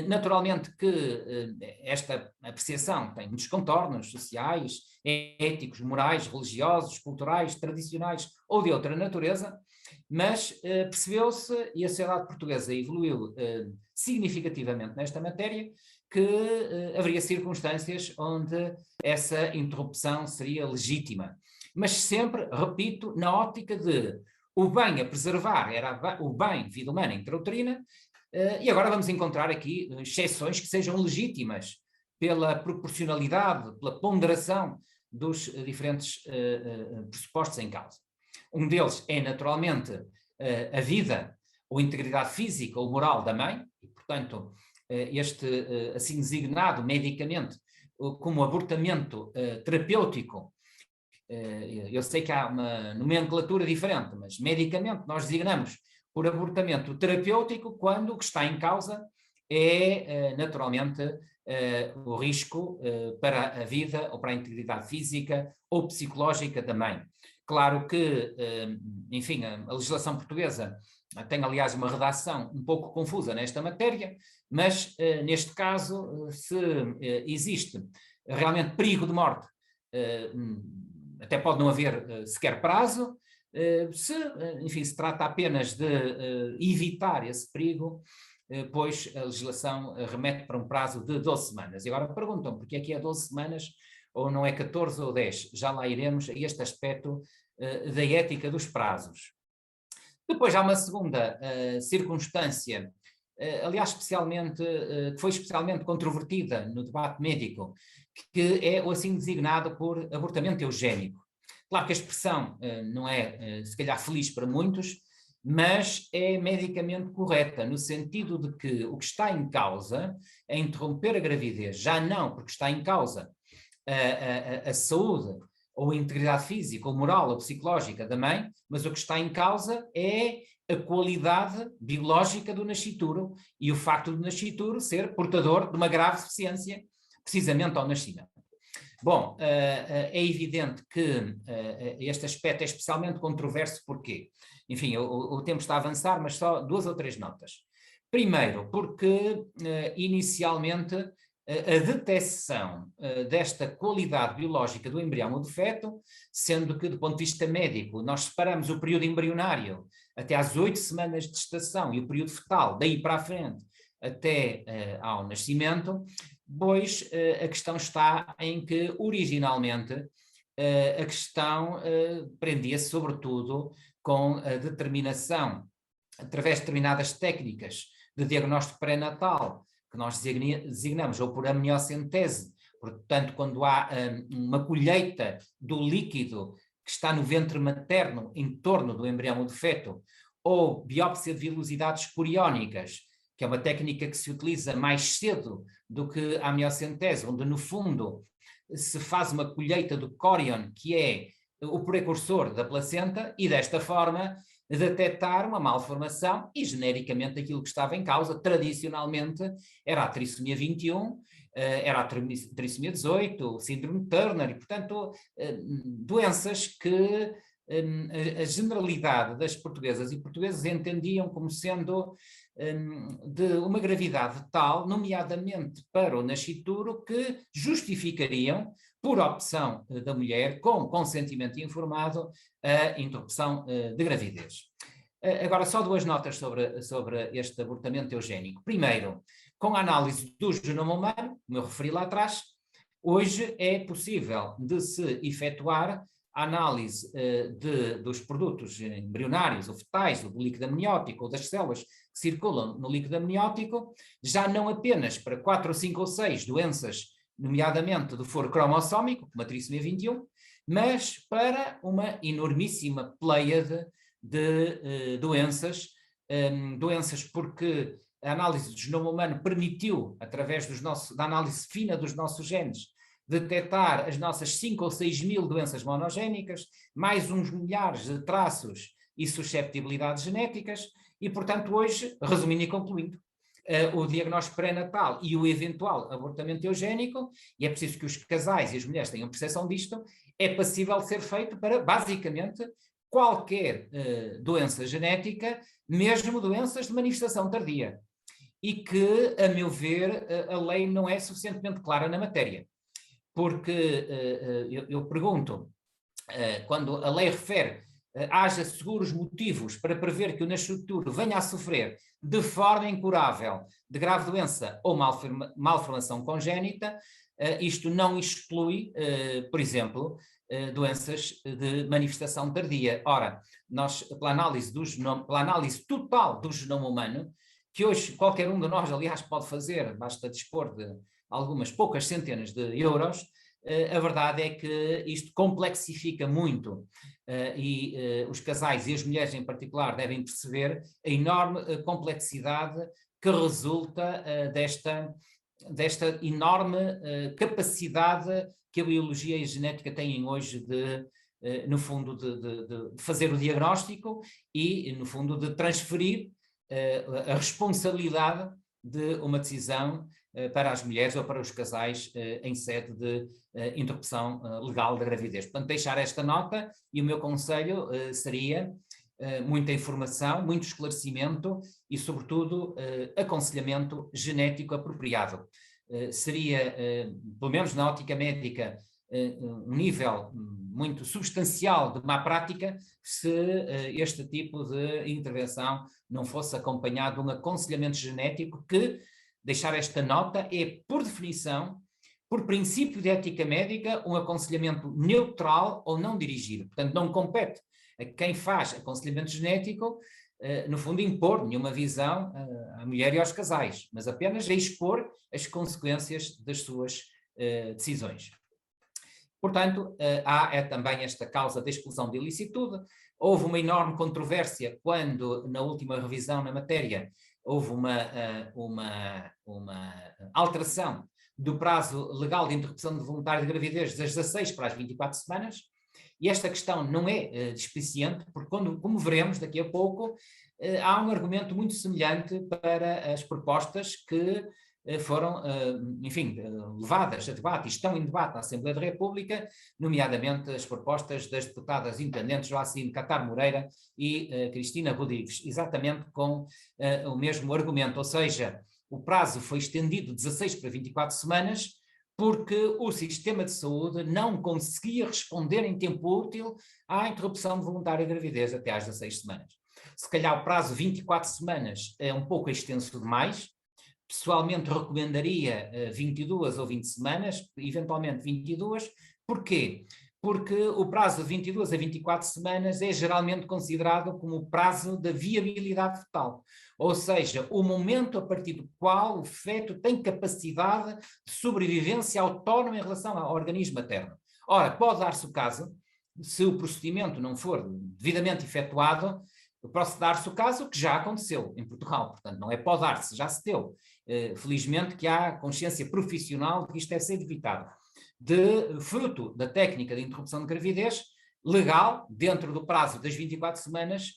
Naturalmente que esta apreciação tem muitos contornos sociais, éticos, morais, religiosos, culturais, tradicionais ou de outra natureza, mas percebeu-se, e a sociedade portuguesa evoluiu significativamente nesta matéria, que haveria circunstâncias onde essa interrupção seria legítima. Mas sempre, repito, na ótica de o bem a preservar era o bem, vida humana intrauterina, e agora vamos encontrar aqui exceções que sejam legítimas pela proporcionalidade, pela ponderação dos diferentes pressupostos em causa. Um deles é, naturalmente, a vida ou integridade física ou moral da mãe, e, portanto, este assim designado medicamente como abortamento terapêutico. Eu sei que há uma nomenclatura diferente, mas medicamente nós designamos por abortamento terapêutico quando o que está em causa é, naturalmente, o risco para a vida ou para a integridade física ou psicológica da mãe. Claro que, enfim, a legislação portuguesa tem, aliás, uma redação um pouco confusa nesta matéria, mas, neste caso, se existe realmente perigo de morte, até pode não haver sequer prazo, enfim, se trata apenas de evitar esse perigo, pois a legislação remete para um prazo de 12 semanas. E agora perguntam porque é que é 12 semanas ou não é 14 ou 10? Já lá iremos a este aspecto da ética dos prazos. Depois há uma segunda circunstância, aliás, que foi especialmente controvertida no debate médico, que é o assim designado por abortamento eugénico. Claro que a expressão não é, se calhar, feliz para muitos, mas é medicamente correta, no sentido de que o que está em causa é interromper a gravidez, já não porque está em causa a saúde ou a integridade física, ou moral, ou psicológica da mãe, mas o que está em causa é a qualidade biológica do nascituro e o facto do nascituro ser portador de uma grave deficiência, precisamente ao nascimento. Bom, é evidente que este aspecto é especialmente controverso, porque, enfim, o tempo está a avançar, mas só 2 ou 3 notas. Primeiro, porque inicialmente a detecção desta qualidade biológica do embrião ou do feto, sendo que, do ponto de vista médico, nós separamos o período embrionário até às 8 semanas de gestação e o período fetal, daí para a frente, até ao nascimento, pois a questão está em que, originalmente, a questão prendia-se sobretudo com a determinação, através de determinadas técnicas de diagnóstico pré-natal, que nós designamos ou por amniocentese, portanto, quando há uma colheita do líquido que está no ventre materno em torno do embrião ou do feto, ou biópsia de vilosidades coriónicas, que é uma técnica que se utiliza mais cedo do que a amniocentese, onde no fundo se faz uma colheita do corion, que é o precursor da placenta, e desta forma detectar uma malformação, e genericamente aquilo que estava em causa, tradicionalmente, era a trissomia 21, era a trissomia 18, o síndrome de Turner, e portanto doenças que a generalidade das portuguesas e portugueses entendiam como sendo de uma gravidade tal, nomeadamente para o nascituro, que justificariam, por opção da mulher, com consentimento informado, a interrupção de gravidez. Agora, só duas notas sobre este abortamento eugénico. Primeiro, com a análise do genoma humano, como eu referi lá atrás, hoje é possível de se efetuar a análise dos produtos embrionários ou fetais, do líquido amniótico ou das células que circulam no líquido amniótico, já não apenas para 4 ou 5 ou 6 doenças, nomeadamente do foro cromossómico, como a trissomia 21, mas para uma enormíssima pleiade de doenças, doenças porque a análise do genoma humano permitiu, através da análise fina dos nossos genes, detectar as nossas 5 ou 6 mil doenças monogénicas, mais uns milhares de traços e susceptibilidades genéticas, e portanto hoje, resumindo e concluindo, o diagnóstico pré-natal e o eventual abortamento eugénico, e é preciso que os casais e as mulheres tenham percepção disto, é passível de ser feito para, basicamente, qualquer doença genética, mesmo doenças de manifestação tardia, e que, a meu ver, a lei não é suficientemente clara na matéria, porque eu pergunto, quando a lei refere haja seguros motivos para prever que o nascituro venha a sofrer de forma incurável de grave doença ou malformação congénita, isto não exclui, por exemplo, doenças de manifestação tardia. Ora, nós, pela análise total do genoma humano, que hoje qualquer um de nós, aliás, pode fazer, basta dispor de algumas poucas centenas de euros, a verdade é que isto complexifica muito e os casais e as mulheres em particular devem perceber a enorme complexidade que resulta desta enorme capacidade que a biologia e a genética têm hoje no fundo, de fazer o diagnóstico e, no fundo, de transferir a responsabilidade de uma decisão para as mulheres ou para os casais em sede de interrupção legal da gravidez. Portanto, deixar esta nota, e o meu conselho seria muita informação, muito esclarecimento e, sobretudo, aconselhamento genético apropriado. Seria, pelo menos na ótica médica, um nível muito substancial de má prática se este tipo de intervenção não fosse acompanhado de um aconselhamento genético que, deixar esta nota, é, por definição, por princípio de ética médica, um aconselhamento neutral ou não dirigido. Portanto, não compete a quem faz aconselhamento genético, no fundo, impor nenhuma visão à mulher e aos casais, mas apenas a expor as consequências das suas decisões. Portanto, há também esta causa de exclusão de ilicitude. Houve uma enorme controvérsia quando, na última revisão na matéria, houve uma alteração do prazo legal de interrupção de voluntária de gravidez das 16 para as 24 semanas, e esta questão não é despiciente, porque como veremos daqui a pouco, há um argumento muito semelhante para as propostas que foram, enfim, levadas a debate e estão em debate na Assembleia da República, nomeadamente as propostas das deputadas independentes Joacine Catar Moreira e Cristina Rodrigues, exatamente com o mesmo argumento, ou seja, o prazo foi estendido de 16 para 24 semanas, porque o sistema de saúde não conseguia responder em tempo útil à interrupção de voluntária de gravidez até às 16 semanas. Se calhar o prazo de 24 semanas é um pouco extenso demais. Pessoalmente recomendaria 22 ou 20 semanas, eventualmente 22. Porquê? Porque o prazo de 22 a 24 semanas é geralmente considerado como o prazo da viabilidade fetal, ou seja, o momento a partir do qual o feto tem capacidade de sobrevivência autónoma em relação ao organismo materno. Ora, pode dar-se o caso se o procedimento não for devidamente efetuado, pode dar-se o caso que já aconteceu em Portugal, portanto não é pode dar-se, já se deu. Felizmente que há consciência profissional de que isto deve ser evitado. Fruto da técnica de interrupção de gravidez, legal, dentro do prazo das 24 semanas,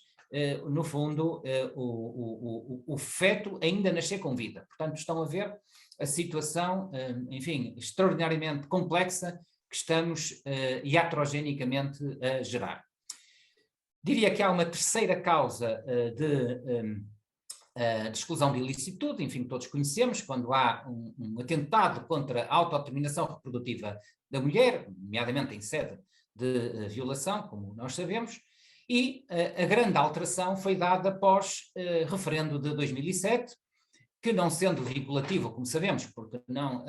no fundo, o feto ainda nascer com vida. Portanto, estão a ver a situação, enfim, extraordinariamente complexa que estamos iatrogenicamente a gerar. Diria que há uma terceira causa de exclusão de ilicitude, enfim, todos conhecemos, quando há um atentado contra a autodeterminação reprodutiva da mulher, nomeadamente em sede de violação, como nós sabemos, e a grande alteração foi dada após referendo de 2007, que não sendo vinculativo, como sabemos, porque não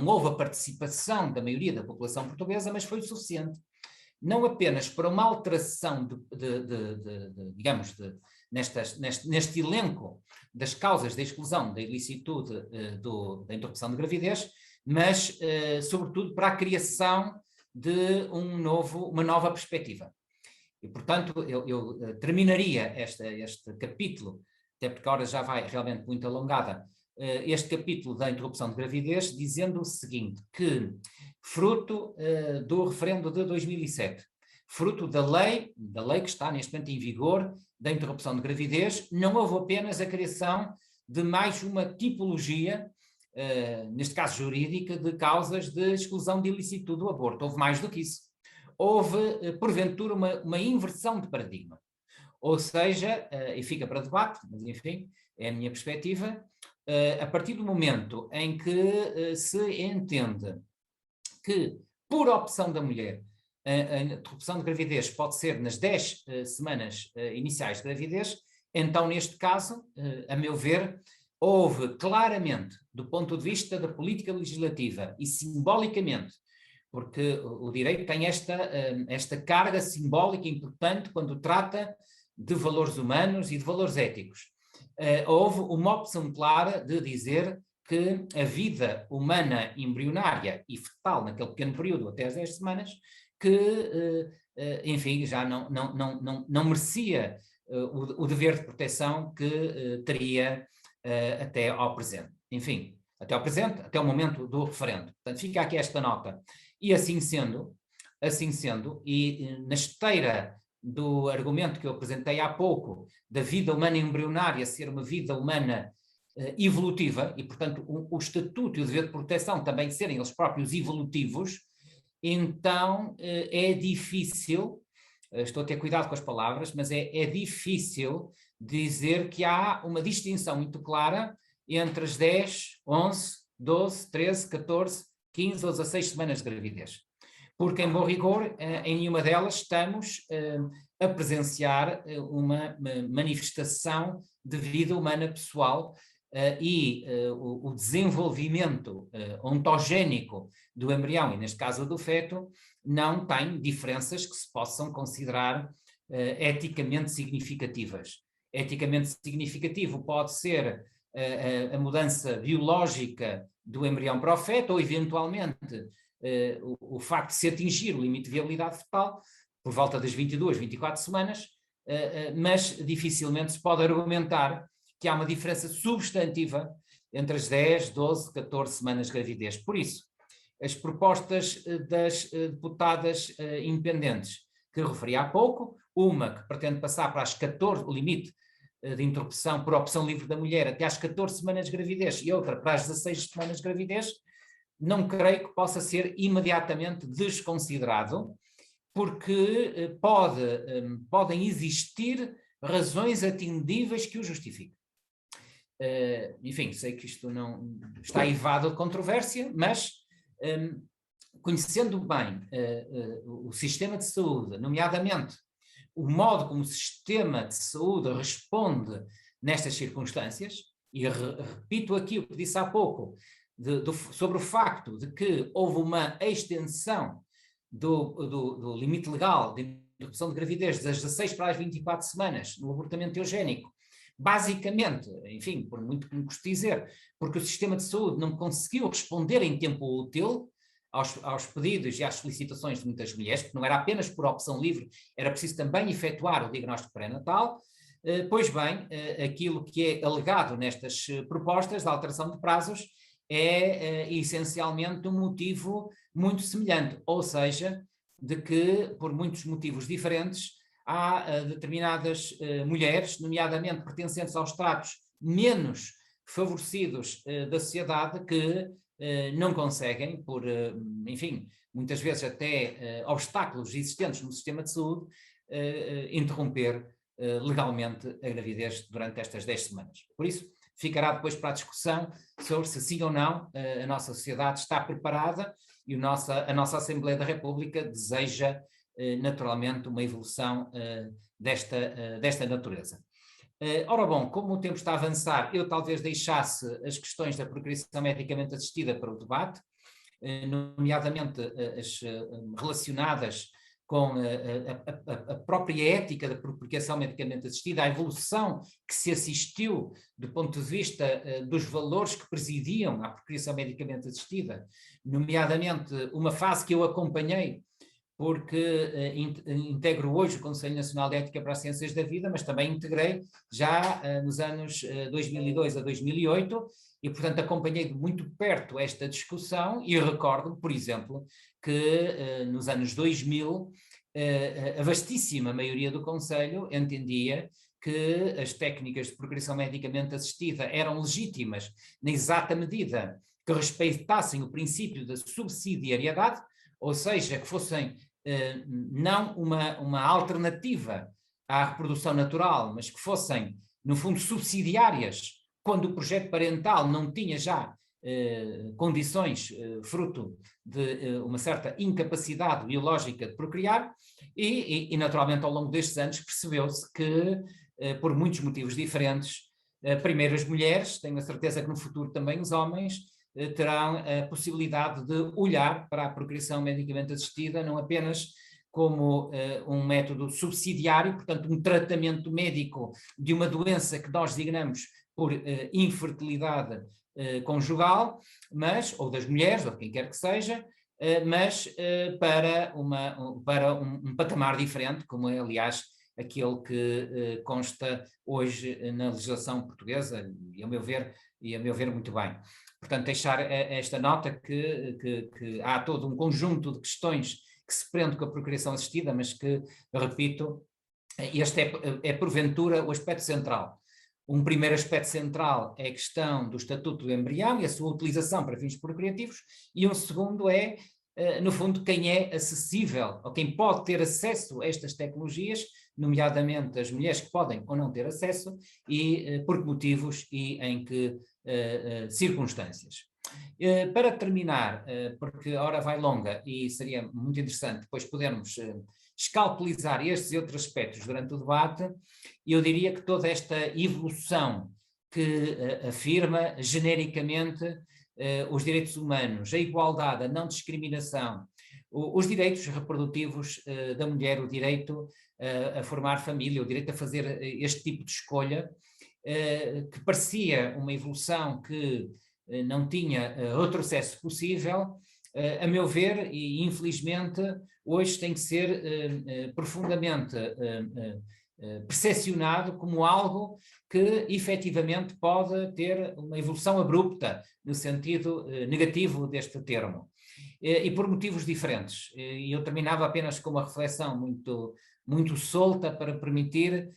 houve a participação da maioria da população portuguesa, mas foi o suficiente, não apenas para uma alteração digamos, neste elenco das causas da exclusão da ilicitude da interrupção de gravidez, mas sobretudo para a criação de uma nova perspectiva. E, portanto, eu terminaria este capítulo, até porque a hora já vai realmente muito alongada, este capítulo da interrupção de gravidez, dizendo o seguinte, que fruto do referendo de 2007, fruto da lei que está neste momento em vigor, da interrupção de gravidez, não houve apenas a criação de mais uma tipologia, neste caso jurídica, de causas de exclusão de ilicitude do aborto. Houve mais do que isso. Houve, porventura, uma inversão de paradigma. Ou seja, e fica para debate, mas enfim, é a minha perspectiva, a partir do momento em que se entende que, por opção da mulher, a interrupção de gravidez pode ser nas 10 semanas iniciais de gravidez, então, neste caso, a meu ver, houve claramente, do ponto de vista da política legislativa e simbolicamente, porque o direito tem esta carga simbólica importante quando trata de valores humanos e de valores éticos. Houve uma opção clara de dizer que a vida humana embrionária e fetal naquele pequeno período, até as 10 semanas, que, enfim, já não merecia o dever de proteção que teria até ao presente. Enfim, até ao presente, até o momento do referendo. Portanto, fica aqui esta nota. E assim sendo, e na esteira do argumento que eu apresentei há pouco, da vida humana embrionária ser uma vida humana evolutiva, e portanto o estatuto e o dever de proteção também serem eles próprios evolutivos, então é difícil, estou a ter cuidado com as palavras, mas é difícil dizer que há uma distinção muito clara entre as 10, 11, 12, 13, 14, 15 ou 16 semanas de gravidez. Porque, em bom rigor, em nenhuma delas estamos a presenciar uma manifestação de vida humana pessoal e o desenvolvimento ontogénico do embrião, e neste caso do feto, não tem diferenças que se possam considerar eticamente significativas. Eticamente significativo pode ser a mudança biológica do embrião para o feto, ou eventualmente o facto de se atingir o limite de viabilidade fetal por volta das 22, 24 semanas, mas dificilmente se pode argumentar que há uma diferença substantiva entre as 10, 12, 14 semanas de gravidez. Por isso, as propostas das deputadas independentes que referi há pouco, uma que pretende passar para as 14, o limite de interrupção por opção livre da mulher até às 14 semanas de gravidez e outra para as 16 semanas de gravidez, não creio que possa ser imediatamente desconsiderado, porque podem existir razões atendíveis que o justifiquem. Enfim, sei que isto não está eivado de controvérsia, mas conhecendo bem o sistema de saúde, nomeadamente o modo como o sistema de saúde responde nestas circunstâncias, e repito aqui o que disse há pouco, sobre o facto de que houve uma extensão do limite legal de interrupção de gravidez das 16 para as 24 semanas no abortamento eugénico, basicamente, enfim, por muito que me custe dizer, porque o sistema de saúde não conseguiu responder em tempo útil aos pedidos e às solicitações de muitas mulheres, que não era apenas por opção livre, era preciso também efetuar o diagnóstico pré-natal. Pois bem, aquilo que é alegado nestas propostas de alteração de prazos é essencialmente um motivo muito semelhante, ou seja, de que, por muitos motivos diferentes, há determinadas mulheres, nomeadamente pertencentes aos estratos menos favorecidos da sociedade, que não conseguem, por, enfim, muitas vezes até obstáculos existentes no sistema de saúde, interromper legalmente a gravidez durante estas 10 semanas. Por isso, ficará depois para a discussão sobre se sim ou não a nossa sociedade está preparada e a nossa Assembleia da República deseja naturalmente uma evolução desta natureza. Ora bom, como o tempo está a avançar, eu talvez deixasse as questões da procriação medicamente assistida para o debate, nomeadamente as relacionadas com a própria ética da procriação medicamente assistida, a evolução que se assistiu do ponto de vista dos valores que presidiam à procriação medicamente assistida, nomeadamente uma fase que eu acompanhei, porque integro hoje o Conselho Nacional de Ética para as Ciências da Vida, mas também integrei já nos anos 2002 a 2008, e portanto acompanhei de muito perto esta discussão e recordo, por exemplo, que nos anos 2000 a vastíssima maioria do Conselho entendia que as técnicas de procriação medicamente assistida eram legítimas na exata medida que respeitassem o princípio da subsidiariedade, ou seja, que fossem não uma alternativa à reprodução natural, mas que fossem, no fundo, subsidiárias, quando o projeto parental não tinha já condições fruto de uma certa incapacidade biológica de procriar, e naturalmente ao longo destes anos percebeu-se que, por muitos motivos diferentes, primeiro as mulheres, tenho a certeza que no futuro também os homens, terão a possibilidade de olhar para a procriação medicamente assistida não apenas como um método subsidiário, portanto um tratamento médico de uma doença que nós designamos por infertilidade conjugal, mas, ou das mulheres, ou de quem quer que seja, mas para um patamar diferente, como é aliás aquele que consta hoje na legislação portuguesa, e a meu ver muito bem. Portanto, deixar esta nota que há todo um conjunto de questões que se prende com a procriação assistida, mas que, repito, este é porventura o aspecto central. Um primeiro aspecto central é a questão do estatuto do embrião e a sua utilização para fins procriativos, e um segundo é, no fundo, quem é acessível, ou quem pode ter acesso a estas tecnologias, nomeadamente as mulheres que podem ou não ter acesso, e por que motivos e em que circunstâncias. Para terminar, porque a hora vai longa e seria muito interessante depois podermos escalpelizar estes e outros aspectos durante o debate, eu diria que toda esta evolução que afirma genericamente os direitos humanos, a igualdade, a não discriminação, os direitos reprodutivos da mulher, o direito a formar família, o direito a fazer este tipo de escolha, que parecia uma evolução que não tinha retrocesso possível, a meu ver, e infelizmente hoje tem que ser profundamente percepcionado como algo que efetivamente pode ter uma evolução abrupta no sentido negativo deste termo, e por motivos diferentes. E eu terminava apenas com uma reflexão muito solta para permitir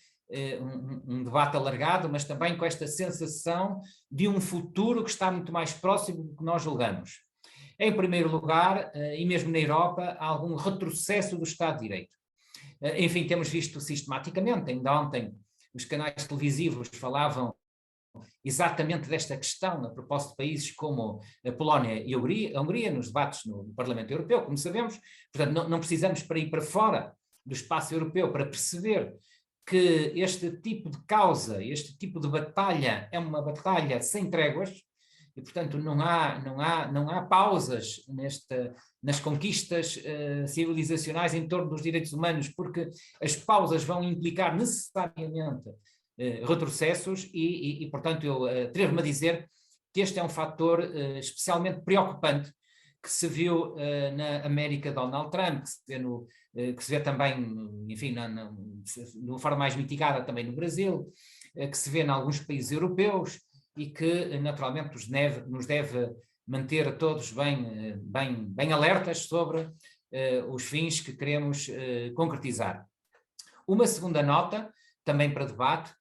um debate alargado, mas também com esta sensação de um futuro que está muito mais próximo do que nós julgamos. Em primeiro lugar, e mesmo na Europa, há algum retrocesso do Estado de Direito. Enfim, temos visto sistematicamente, ainda ontem os canais televisivos falavam exatamente desta questão a propósito de países como a Polónia e a Hungria nos debates no Parlamento Europeu, como sabemos. Portanto, não precisamos para ir para fora do espaço europeu para perceber que este tipo de causa, este tipo de batalha é uma batalha sem tréguas e, portanto, não há pausas nas conquistas civilizacionais em torno dos direitos humanos, porque as pausas vão implicar necessariamente retrocessos e portanto, eu atrevo-me a dizer que este é um fator especialmente preocupante que se viu na América Donald Trump, que se vê também, enfim, de uma forma mais mitigada também no Brasil, que se vê em alguns países europeus e que naturalmente nos deve manter a todos bem alertas sobre os fins que queremos concretizar. Uma segunda nota, também para debate,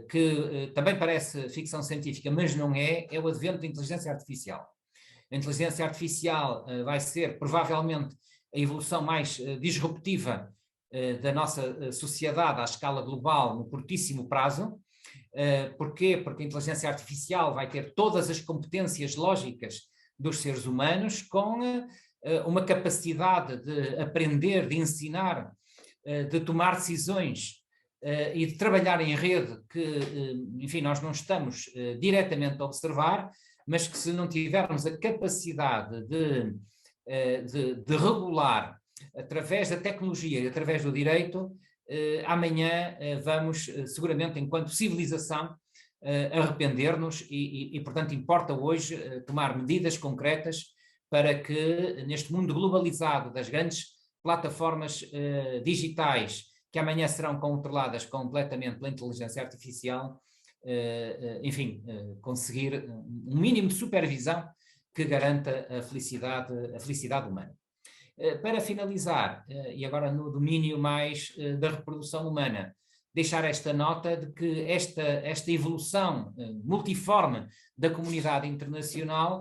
que também parece ficção científica, mas não é o advento da inteligência artificial. A inteligência artificial vai ser provavelmente a evolução mais disruptiva da nossa sociedade à escala global no curtíssimo prazo. Porquê? Porque a inteligência artificial vai ter todas as competências lógicas dos seres humanos, com uma capacidade de aprender, de ensinar, de tomar decisões e de trabalhar em rede que, enfim, nós não estamos diretamente a observar, mas que se não tivermos a capacidade de regular através da tecnologia e através do direito, amanhã vamos seguramente, enquanto civilização, arrepender-nos e, portanto, importa hoje tomar medidas concretas para que neste mundo globalizado das grandes plataformas digitais, que amanhã serão controladas completamente pela inteligência artificial, enfim, conseguir um mínimo de supervisão que garanta a felicidade humana. Para finalizar, e agora no domínio mais da reprodução humana, deixar esta nota de que esta evolução multiforme da comunidade internacional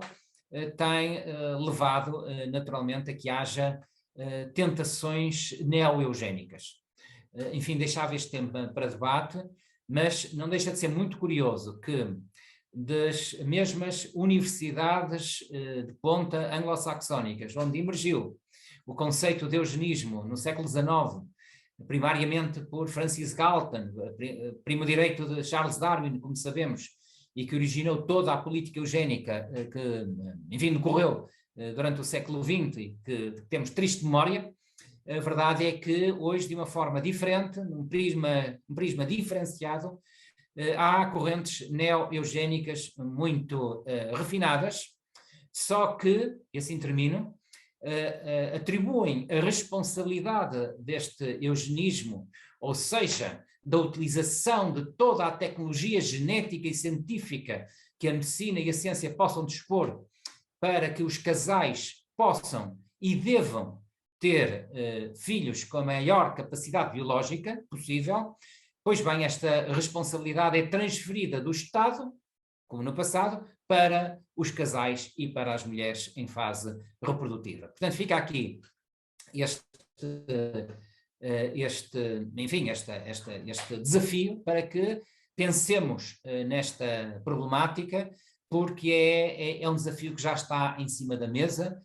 tem levado naturalmente a que haja tentações neo-eugénicas. Enfim, deixava este tema para debate, mas não deixa de ser muito curioso que das mesmas universidades de ponta anglo-saxónicas, onde emergiu o conceito de eugenismo no século XIX, primariamente por Francis Galton, primo direito de Charles Darwin, como sabemos, e que originou toda a política eugénica que, enfim, decorreu durante o século XX e que temos triste memória. A verdade é que hoje, de uma forma diferente, num prisma diferenciado, há correntes neo-eugénicas muito refinadas, só que, e assim termino, atribuem a responsabilidade deste eugenismo, ou seja, da utilização de toda a tecnologia genética e científica que a medicina e a ciência possam dispor para que os casais possam e devam ter filhos com a maior capacidade biológica possível. Pois bem, esta responsabilidade é transferida do Estado, como no passado, para os casais e para as mulheres em fase reprodutiva. Portanto, fica aqui este desafio para que pensemos nesta problemática, porque é um desafio que já está em cima da mesa,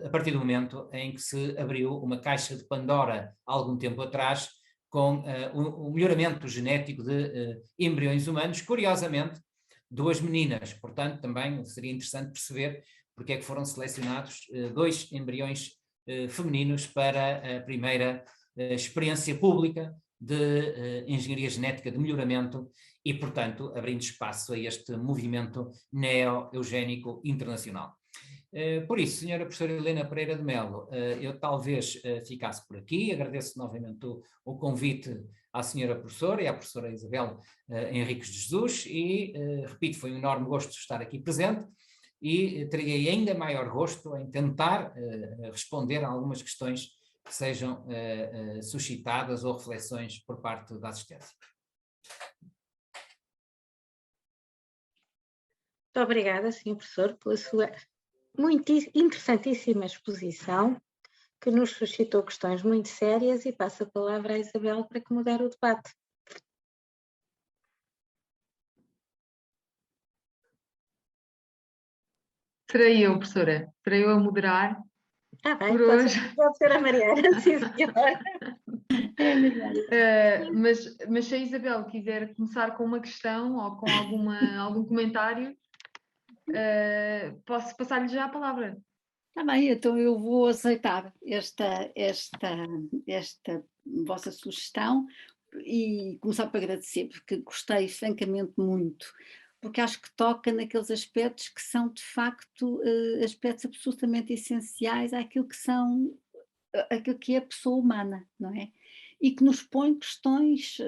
a partir do momento em que se abriu uma caixa de Pandora há algum tempo atrás, com o melhoramento genético de embriões humanos, curiosamente, 2 meninas. Portanto, também seria interessante perceber porque é que foram selecionados 2 embriões femininos para a primeira experiência pública de engenharia genética de melhoramento e, portanto, abrindo espaço a este movimento neo-eugénico internacional. Por isso, senhora professora Helena Pereira de Melo, eu talvez ficasse por aqui. Agradeço novamente o convite à senhora professora e à professora Isabel Henriques de Jesus e, repito, foi um enorme gosto de estar aqui presente e teria ainda maior gosto em tentar responder a algumas questões que sejam suscitadas ou reflexões por parte da assistência.
Muito obrigada, senhor professor, pela sua muito interessantíssima exposição, que nos suscitou questões muito sérias, e passo a palavra à Isabel para que modere o debate.
Serei eu, professora. Serei eu a moderar.
Bem,
por hoje.
Pode ser a Mariana, sim, senhora.
Mas se a Isabel quiser começar com uma questão ou com algum comentário, posso passar-lhe já a palavra.
Está bem, então eu vou aceitar esta vossa sugestão e começar por agradecer, porque gostei francamente muito, porque acho que toca naqueles aspectos que são, de facto, aspectos absolutamente essenciais àquilo que são, aquilo que é a pessoa humana, não é? E que nos põe questões,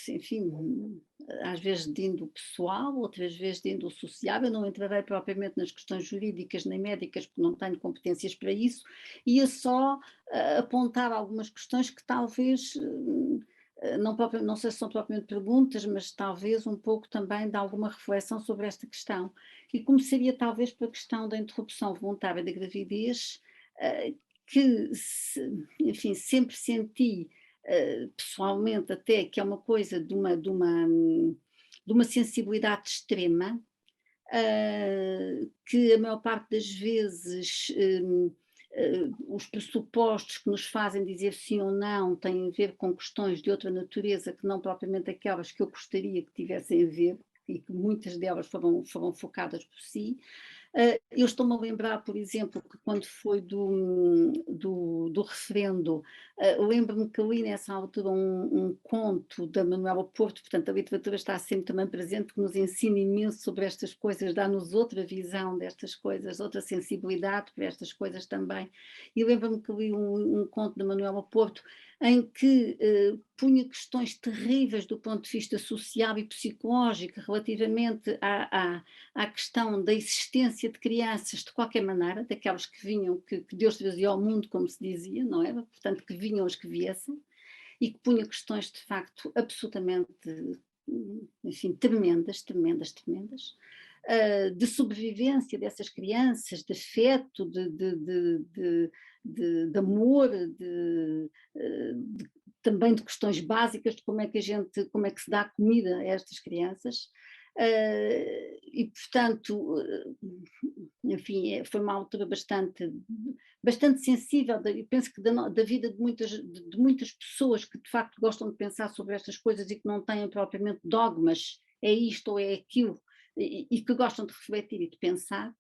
enfim, às vezes de índole pessoal, outras vezes de índole social. Eu não entrarei propriamente nas questões jurídicas nem médicas, porque não tenho competências para isso, ia só apontar algumas questões que talvez, não sei se são propriamente perguntas, mas talvez um pouco também de alguma reflexão sobre esta questão. E começaria talvez pela questão da interrupção voluntária da gravidez, que, enfim, sempre senti, pessoalmente até, que é uma coisa de uma sensibilidade extrema, que a maior parte das vezes os pressupostos que nos fazem dizer sim ou não têm a ver com questões de outra natureza que não propriamente aquelas que eu gostaria que tivessem a ver, e que muitas delas foram focadas por si. Eu estou-me a lembrar, por exemplo, que quando foi do referendo, lembro-me que li nessa altura um conto da Manuela Porto, portanto a literatura está sempre também presente, que nos ensina imenso sobre estas coisas, dá-nos outra visão destas coisas, outra sensibilidade para estas coisas também. E lembro-me que li um conto da Manuela Porto em que punha questões terríveis do ponto de vista social e psicológico relativamente à questão da existência de crianças de qualquer maneira, daquelas que vinham, que Deus trazia ao mundo, como se dizia, não é? Portanto, que vinham as que viessem, e que punha questões de facto absolutamente, enfim, tremendas, de sobrevivência dessas crianças, de afeto, de amor, também de questões básicas de como é que se dá comida a estas crianças. E portanto, enfim, foi uma altura bastante sensível, penso que da vida de muitas pessoas que de facto gostam de pensar sobre estas coisas e que não têm propriamente dogmas, é isto ou é aquilo, e que gostam de refletir e de pensar.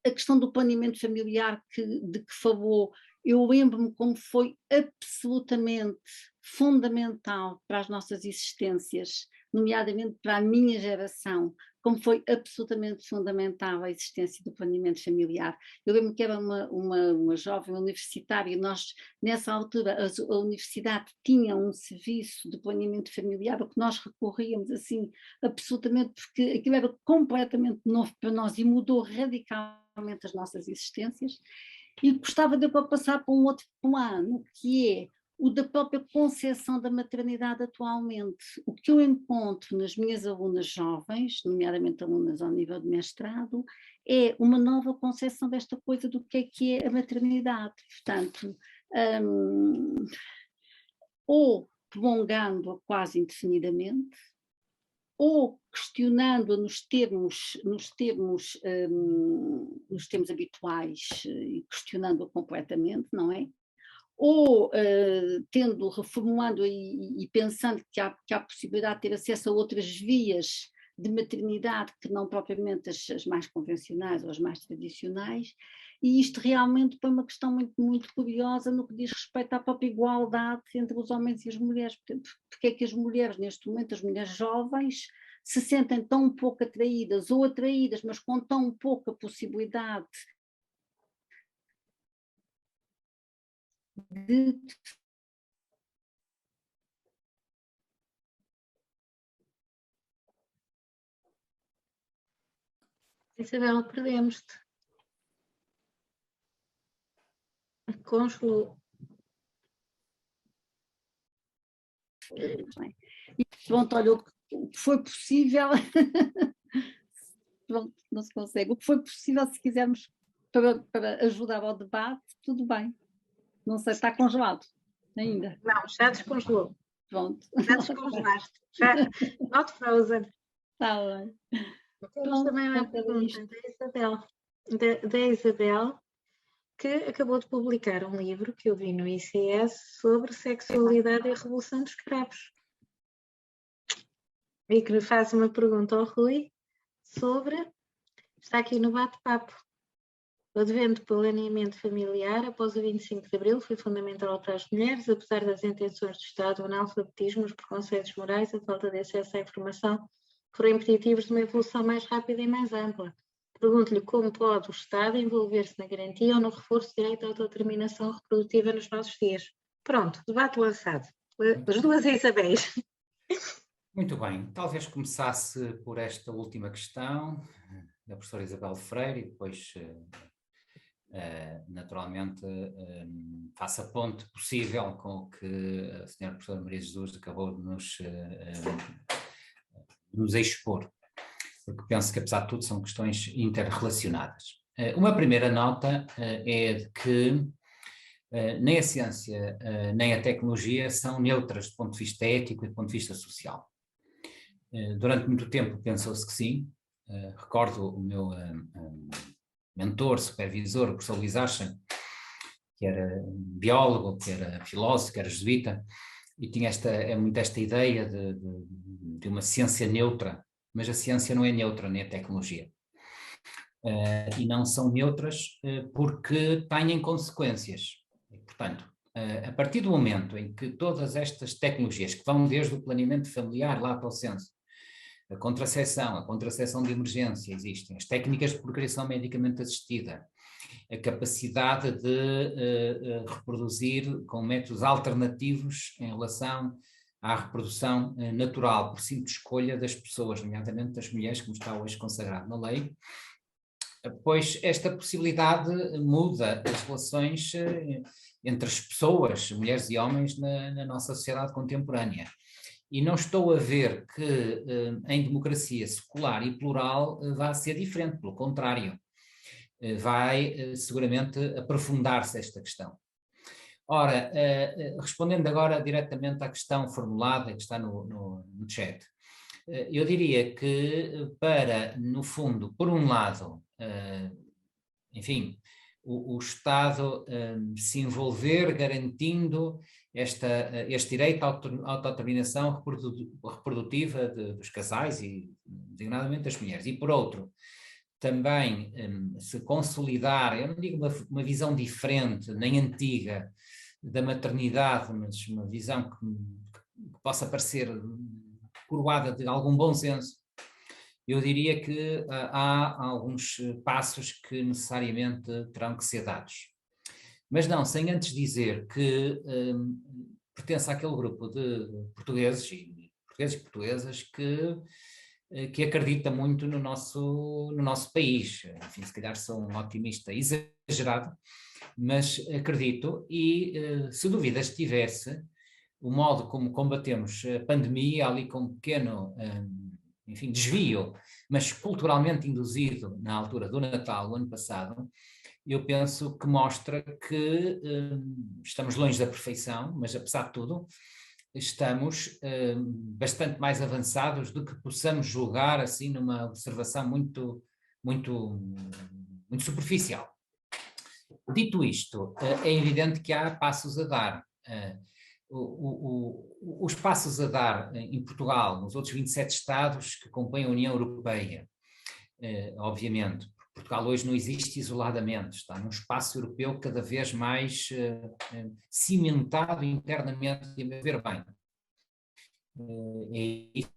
A questão do planeamento familiar de que falou, eu lembro-me como foi absolutamente fundamental para as nossas existências, nomeadamente para a minha geração, como foi absolutamente fundamental a existência do planeamento familiar. Eu lembro que era uma jovem universitária, e nós, nessa altura, a universidade tinha um serviço de planeamento familiar, o que nós recorríamos, assim, absolutamente, porque aquilo era completamente novo para nós e mudou radicalmente as nossas existências. E gostava de passar para um outro plano, que é o da própria concepção da maternidade atualmente. O que eu encontro nas minhas alunas jovens, nomeadamente alunas ao nível de mestrado, é uma nova concepção desta coisa do que é a maternidade. Portanto, ou prolongando-a quase indefinidamente, ou questionando-a nos termos habituais e questionando-a completamente, não é? Ou reformulando e pensando que há possibilidade de ter acesso a outras vias de maternidade que não propriamente as mais convencionais ou as mais tradicionais, e isto realmente põe uma questão muito, muito curiosa no que diz respeito à própria igualdade entre os homens e as mulheres. Porque é que as mulheres, neste momento, as mulheres jovens, se sentem tão pouco atraídas, ou atraídas, mas com tão pouca possibilidade de
Isabel, perdemos-te. Congelou.
E pronto, olha, o que foi possível, pronto, não se consegue, o que foi possível, se quisermos, para ajudar ao debate, tudo bem. Não sei, está congelado ainda.
Não, já descongelou.
Pronto.
Já descongelaste. Já, not frozen.
Está bem.
Temos também uma pergunta da Isabel, que acabou de publicar um livro que eu vi no ICS sobre sexualidade e a revolução dos escravos. E que lhe faz uma pergunta ao Rui sobre, está aqui no bate-papo, O advento do planeamento familiar após o 25 de Abril foi fundamental para as mulheres, apesar das intenções do Estado, o analfabetismo, os preconceitos morais, a falta de acesso à informação foram impeditivos de uma evolução mais rápida e mais ampla. Pergunto-lhe como pode o Estado envolver-se na garantia ou no reforço do direito à autodeterminação reprodutiva nos nossos dias. Pronto, debate lançado. As duas Isabéis.
Muito bem, talvez começasse por esta última questão da professora Isabel Freire e depois, naturalmente, faça a ponte possível com o que a senhora professora Maria Jesus acabou de nos expor, porque penso que, apesar de tudo, são questões interrelacionadas. Uma primeira nota é de que nem a ciência nem a tecnologia são neutras do ponto de vista ético e do ponto de vista social. Durante muito tempo pensou-se que sim. Recordo o meu mentor, supervisor, o professor Luís Acha, que era biólogo, que era filósofo, que era jesuíta, e tinha muito esta ideia de uma ciência neutra, mas a ciência não é neutra, nem a tecnologia. E não são neutras porque têm consequências. E, portanto, a partir do momento em que todas estas tecnologias, que vão desde o planeamento familiar lá para o censo, a contracepção de emergência existem, as técnicas de procriação medicamente assistida, a capacidade de reproduzir com métodos alternativos em relação à reprodução natural, por simples escolha das pessoas, nomeadamente das mulheres, como está hoje consagrado na lei, pois esta possibilidade muda as relações entre as pessoas, mulheres e homens, na nossa sociedade contemporânea. E não estou a ver que em democracia secular e plural vá ser diferente, pelo contrário, vai seguramente aprofundar-se esta questão. Ora, respondendo agora diretamente à questão formulada que está no chat, eu diria que para, no fundo, por um lado, enfim, o Estado se envolver garantindo este direito à autodeterminação reprodutiva dos casais e, designadamente, das mulheres. E, por outro, também se consolidar, eu não digo uma visão diferente, nem antiga, da maternidade, mas uma visão que possa parecer coroada de algum bom senso, eu diria que há alguns passos que necessariamente terão que ser dados. Mas não, sem antes dizer que pertence àquele grupo de portugueses e portuguesas que acredita muito no nosso país. Enfim, se calhar sou um otimista exagerado, mas acredito e, se dúvidas tivesse, o modo como combatemos a pandemia, ali com um pequeno, enfim, desvio, mas culturalmente induzido na altura do Natal, o ano passado, eu penso que mostra que estamos longe da perfeição, mas apesar de tudo, estamos bastante mais avançados do que possamos julgar assim numa observação muito superficial. Dito isto, é evidente que há passos a dar. Os passos a dar em Portugal, nos outros 27 Estados que compõem a União Europeia, obviamente, Portugal hoje não existe isoladamente, está num espaço europeu cada vez mais cimentado internamente, e a meu ver bem. É isso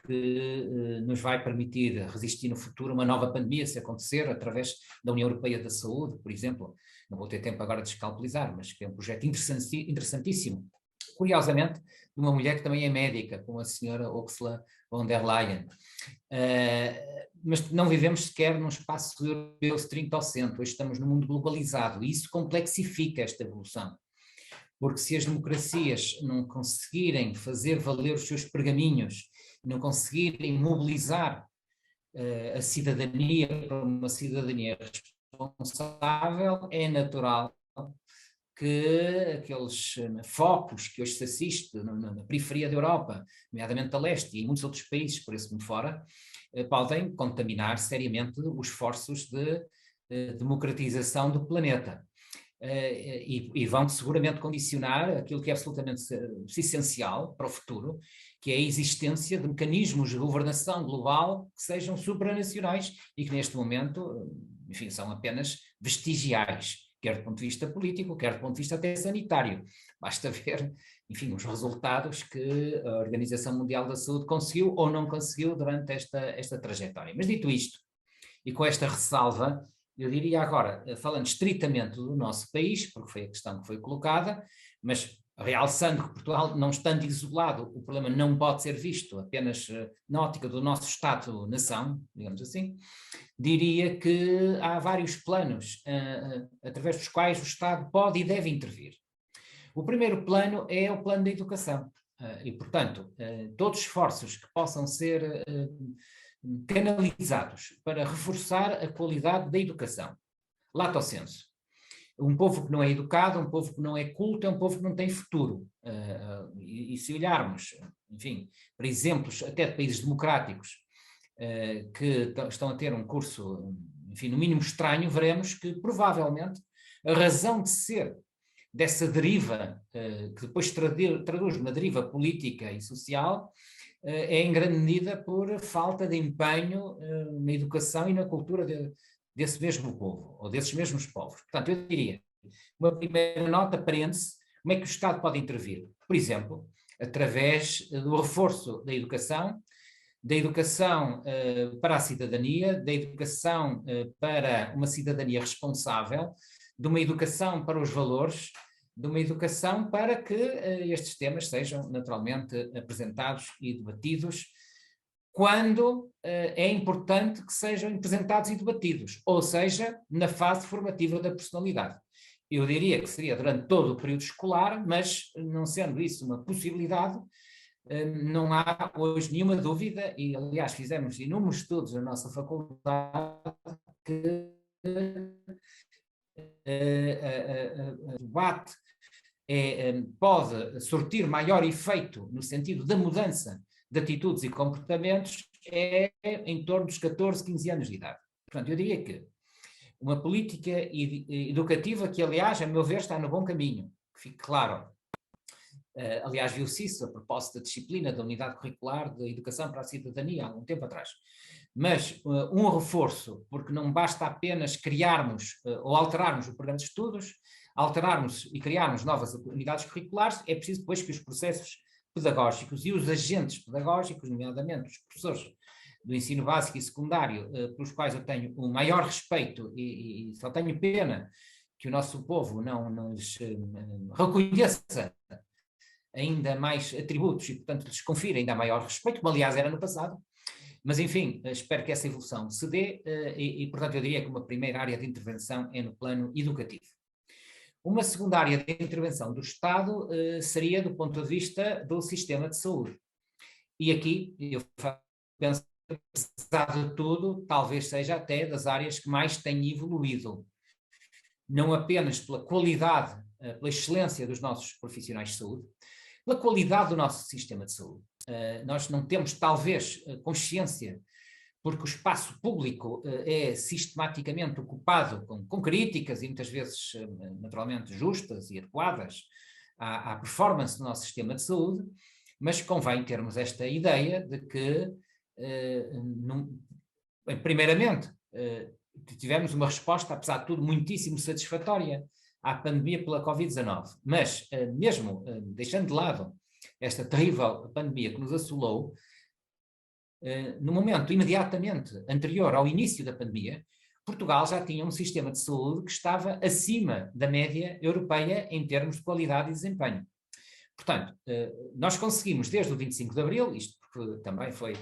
que nos vai permitir resistir no futuro uma nova pandemia, se acontecer, através da União Europeia da Saúde, por exemplo. Não vou ter tempo agora de escalpelizar, mas que é um projeto interessantíssimo. Curiosamente, de uma mulher que também é médica, como a senhora Ursula von der Leyen. Mas não vivemos sequer num espaço europeu stricto sensu, hoje estamos num mundo globalizado e isso complexifica esta evolução. Porque se as democracias não conseguirem fazer valer os seus pergaminhos, não conseguirem mobilizar a cidadania para uma cidadania responsável, é natural que aqueles focos que hoje se assiste na periferia da Europa, nomeadamente a leste e em muitos outros países por esse mundo fora, podem contaminar seriamente os esforços de democratização do planeta. e vão seguramente condicionar aquilo que é absolutamente essencial para o futuro, que é a existência de mecanismos de governação global que sejam supranacionais e que neste momento, enfim, são apenas vestigiais, quer do ponto de vista político, quer do ponto de vista até sanitário. Basta ver, enfim, os resultados que a Organização Mundial da Saúde conseguiu ou não conseguiu durante esta trajetória. Mas dito isto, e com esta ressalva, eu diria agora, falando estritamente do nosso país, porque foi a questão que foi colocada, mas realçando que Portugal, não estando isolado, o problema não pode ser visto apenas na ótica do nosso Estado-nação, digamos assim, diria que há vários planos através dos quais o Estado pode e deve intervir. O primeiro plano é o plano da educação e, portanto, todos os esforços que possam ser canalizados para reforçar a qualidade da educação. Lato sensu. Um povo que não é educado, um povo que não é culto, é um povo que não tem futuro. E se olharmos, enfim, para exemplos até de países democráticos que estão a ter um curso, enfim, no mínimo estranho, veremos que provavelmente a razão de ser dessa deriva, que depois traduz na deriva política e social, é em grande medida por falta de empenho na educação e na cultura desse mesmo povo, ou desses mesmos povos. Portanto, eu diria, uma primeira nota prende-se como é que o Estado pode intervir. Por exemplo, através do reforço da educação para a cidadania, da educação para uma cidadania responsável, de uma educação para os valores, de uma educação para que estes temas sejam naturalmente apresentados e debatidos quando é importante que sejam apresentados e debatidos, ou seja, na fase formativa da personalidade. Eu diria que seria durante todo o período escolar, mas não sendo isso uma possibilidade, não há hoje nenhuma dúvida, e aliás fizemos inúmeros estudos na nossa faculdade, que o debate pode surtir maior efeito no sentido da mudança de atitudes e comportamentos em torno dos 14, 15 anos de idade. Portanto, eu diria que uma política educativa que, aliás, a meu ver, está no bom caminho, que fique claro. Aliás, viu-se isso a propósito da disciplina da unidade curricular de educação para a cidadania há algum tempo atrás. Mas um reforço, porque não basta apenas criarmos ou alterarmos o programa de estudos, alterarmos e criarmos novas unidades curriculares, é preciso depois que os processos pedagógicos e os agentes pedagógicos, nomeadamente os professores do ensino básico e secundário, pelos quais eu tenho o maior respeito e só tenho pena que o nosso povo não lhes reconheça ainda mais atributos e, portanto, lhes confira ainda maior respeito, como aliás era no passado, mas enfim, espero que essa evolução se dê e, portanto, eu diria que uma primeira área de intervenção é no plano educativo. Uma segunda área de intervenção do Estado seria do ponto de vista do sistema de saúde. E aqui eu penso que, apesar de tudo, talvez seja até das áreas que mais têm evoluído. Não apenas pela qualidade, pela excelência dos nossos profissionais de saúde, pela qualidade do nosso sistema de saúde. Nós não temos, talvez, consciência, porque o espaço público é sistematicamente ocupado com críticas e muitas vezes, naturalmente, justas e adequadas à performance do nosso sistema de saúde, mas convém termos esta ideia de que, primeiramente, tivemos uma resposta, apesar de tudo, muitíssimo satisfatória à pandemia pela Covid-19, mas mesmo deixando de lado esta terrível pandemia que nos assolou, no momento imediatamente anterior ao início da pandemia, Portugal já tinha um sistema de saúde que estava acima da média europeia em termos de qualidade e desempenho. Portanto, nós conseguimos desde o 25 de Abril, isto porque também foi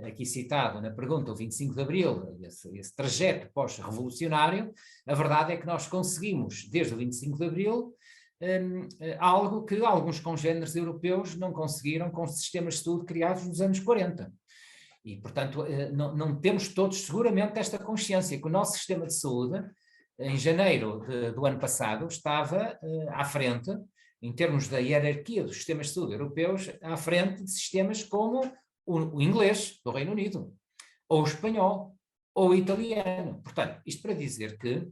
aqui citado na pergunta, o 25 de Abril, esse trajeto pós-revolucionário, a verdade é que nós conseguimos, desde o 25 de Abril, algo que alguns congêneres europeus não conseguiram com os sistemas de saúde criados nos anos 40. E, portanto, não temos todos seguramente esta consciência que o nosso sistema de saúde, em janeiro do ano passado, estava à frente, em termos da hierarquia dos sistemas de saúde europeus, à frente de sistemas como o inglês do Reino Unido, ou o espanhol, ou o italiano. Portanto, isto para dizer que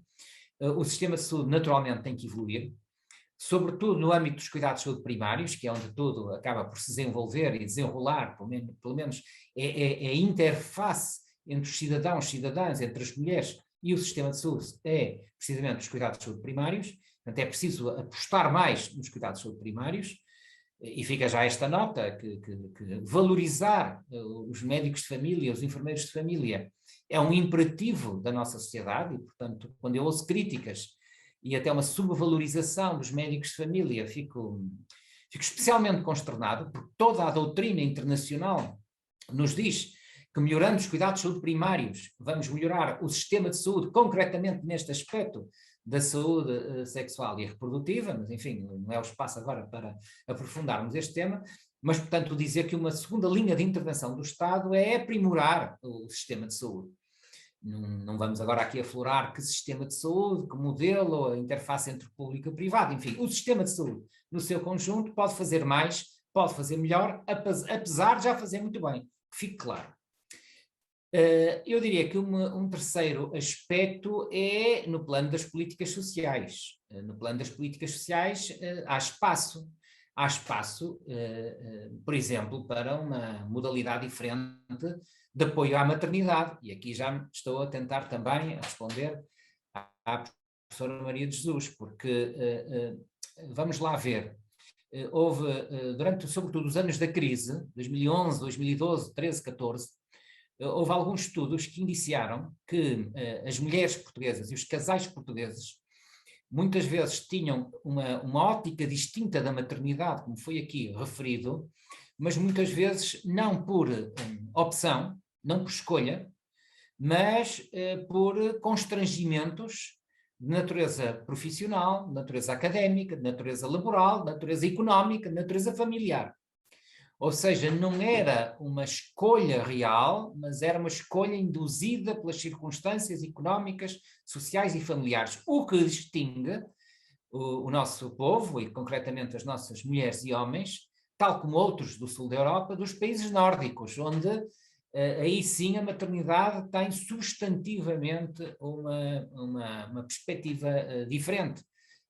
O sistema de saúde naturalmente tem que evoluir, sobretudo no âmbito dos cuidados de saúde primários, que é onde tudo acaba por se desenvolver e desenrolar, pelo menos é a interface entre os cidadãos, cidadãs, entre as mulheres e o sistema de saúde, é precisamente os cuidados de saúde primários. Portanto, é preciso apostar mais nos cuidados de saúde primários, e fica já esta nota, que valorizar os médicos de família, os enfermeiros de família, é um imperativo da nossa sociedade, e, portanto, quando eu ouço críticas e até uma subvalorização dos médicos de família, fico especialmente consternado, porque toda a doutrina internacional nos diz que melhorando os cuidados de saúde primários, vamos melhorar o sistema de saúde, concretamente neste aspecto da saúde sexual e reprodutiva, mas enfim, não é o espaço agora para aprofundarmos este tema, mas portanto dizer que uma segunda linha de intervenção do Estado é aprimorar o sistema de saúde. Não vamos agora aqui aflorar que sistema de saúde, que modelo, ou a interface entre público e privado, enfim, o sistema de saúde no seu conjunto pode fazer mais, pode fazer melhor, apesar de já fazer muito bem, que fique claro. Eu diria que um terceiro aspecto é no plano das políticas sociais. No plano das políticas sociais há espaço, por exemplo, para uma modalidade diferente de apoio à maternidade. E aqui já estou a tentar também responder à professora Maria de Jesus, porque vamos lá ver. Houve, durante sobretudo os anos da crise, 2011, 2012, 13, 14, houve alguns estudos que indiciaram que as mulheres portuguesas e os casais portugueses muitas vezes tinham uma ótica distinta da maternidade, como foi aqui referido, mas muitas vezes não por opção, não por escolha, mas por constrangimentos de natureza profissional, de natureza académica, de natureza laboral, de natureza económica, de natureza familiar. Ou seja, não era uma escolha real, mas era uma escolha induzida pelas circunstâncias económicas, sociais e familiares. O que distingue o nosso povo, e concretamente as nossas mulheres e homens, tal como outros do sul da Europa, dos países nórdicos, onde aí sim a maternidade tem substantivamente uma perspectiva diferente,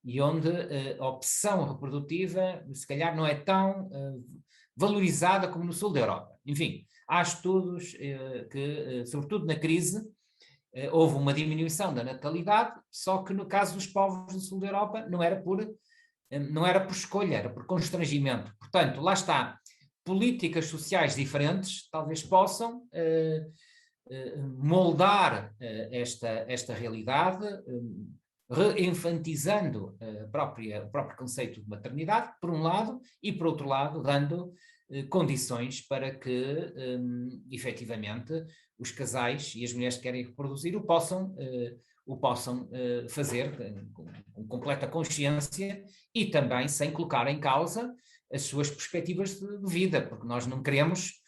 e onde a opção reprodutiva se calhar não é tão valorizada como no sul da Europa. Enfim, há estudos que, sobretudo na crise, houve uma diminuição da natalidade, só que no caso dos povos do sul da Europa não era por escolha, era por constrangimento. Portanto, lá está, políticas sociais diferentes talvez possam moldar esta realidade, reinfantizando o próprio conceito de maternidade, por um lado, e por outro lado, dando condições para que, efetivamente, os casais e as mulheres que querem reproduzir o possam fazer com completa consciência e também sem colocar em causa as suas perspectivas de vida, porque nós não queremos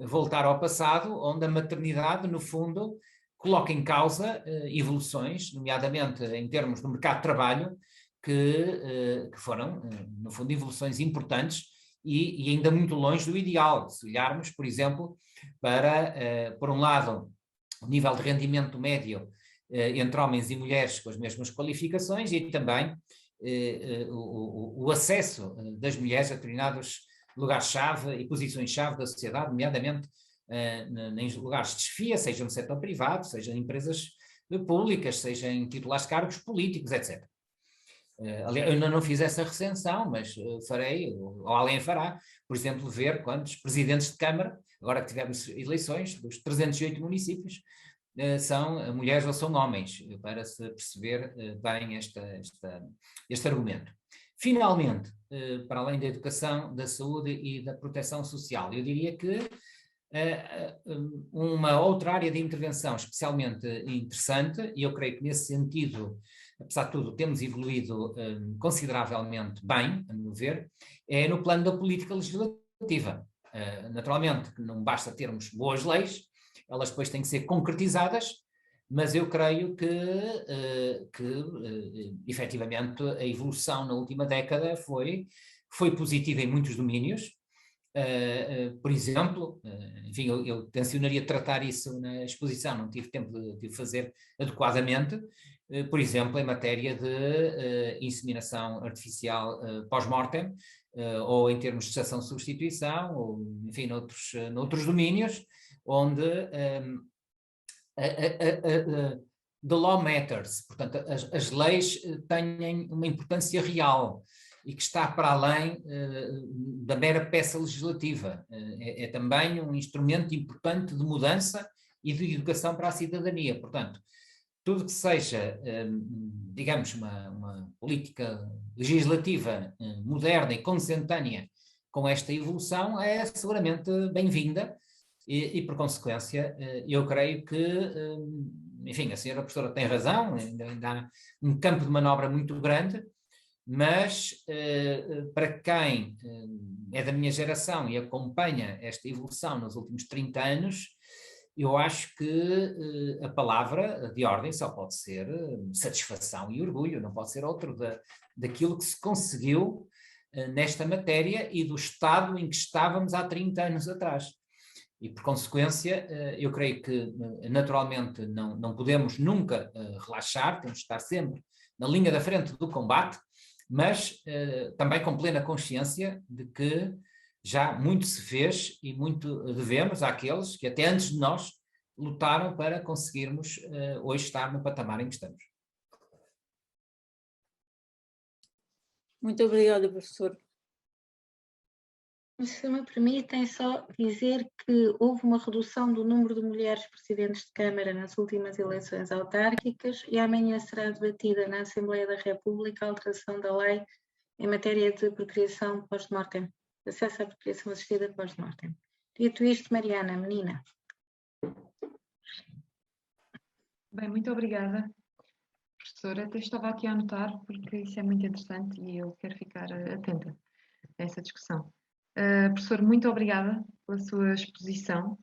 voltar ao passado, onde a maternidade, no fundo, coloca em causa evoluções, nomeadamente em termos do mercado de trabalho, que foram, no fundo, evoluções importantes e ainda muito longe do ideal. Se olharmos, por exemplo, para, por um lado, o nível de rendimento médio entre homens e mulheres com as mesmas qualificações, e também o acesso das mulheres a determinados lugares-chave e posições-chave da sociedade, nomeadamente em lugares de chefia, seja no setor privado, seja em empresas públicas, seja em titulares de cargos políticos, etc. Aliás, eu ainda não fiz essa recensão, mas farei, ou alguém fará, por exemplo, ver quantos presidentes de Câmara, agora que tivemos eleições, dos 308 municípios, são mulheres ou são homens, para se perceber bem este argumento. Finalmente, para além da educação, da saúde e da proteção social, eu diria que uma outra área de intervenção especialmente interessante, e eu creio que nesse sentido, apesar de tudo, temos evoluído consideravelmente bem, a meu ver, é no plano da política legislativa. Naturalmente que não basta termos boas leis, elas depois têm que ser concretizadas, mas eu creio que efetivamente a evolução na última década foi positiva em muitos domínios. Por exemplo, enfim, eu tencionaria tratar isso na exposição, não tive tempo de o fazer adequadamente, por exemplo, em matéria de inseminação artificial pós-mortem, ou em termos de gestação-substituição, ou enfim, noutros domínios, onde the law matters, portanto, as leis têm uma importância real e que está para além da mera peça legislativa. É também um instrumento importante de mudança e de educação para a cidadania. Portanto, tudo que seja, digamos, uma política legislativa moderna e consentânea com esta evolução é seguramente bem-vinda e, por consequência, eu creio que, enfim, a senhora professora tem razão, ainda há um campo de manobra muito grande, mas para quem é da minha geração e acompanha esta evolução nos últimos 30 anos, eu acho que a palavra de ordem só pode ser satisfação e orgulho, não pode ser outro daquilo que se conseguiu nesta matéria e do estado em que estávamos há 30 anos atrás. E, por consequência, eu creio que, naturalmente, não podemos nunca relaxar, temos de estar sempre na linha da frente do combate, mas também com plena consciência de que já muito se fez e muito devemos àqueles que até antes de nós lutaram para conseguirmos hoje estar no patamar em que estamos.
Muito obrigada, professor.
Se me permitem só dizer que houve uma redução do número de mulheres presidentes de Câmara nas últimas eleições autárquicas e amanhã será debatida na Assembleia da República a alteração da lei em matéria de procriação pós-mortem, acesso à procriação assistida pós-mortem. Dito isto, Mariana, menina.
Bem, muito obrigada, professora. Até estava aqui a anotar, porque isso é muito interessante e eu quero ficar atenta a essa discussão. Professor, muito obrigada pela sua exposição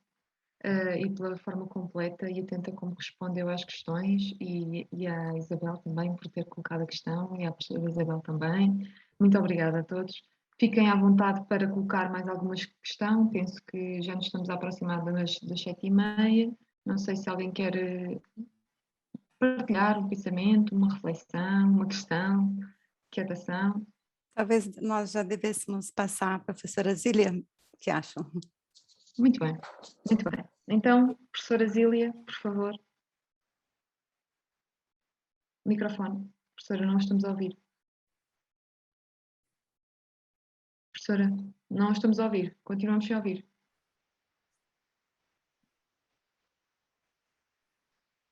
e pela forma completa e atenta como respondeu às questões e à Isabel também por ter colocado a questão e à professora Isabel também. Muito obrigada a todos. Fiquem à vontade para colocar mais alguma questão. Penso que já nos estamos a aproximar das 7h30. Não sei se alguém quer partilhar um pensamento, uma reflexão, uma questão, inquietação.
Talvez nós já devêssemos passar a professora Zília, o que acham?
Muito bem, muito bem. Então, professora Zília, por favor. Microfone. Professora, não estamos a ouvir. Professora, não estamos a ouvir. Continuamos sem ouvir.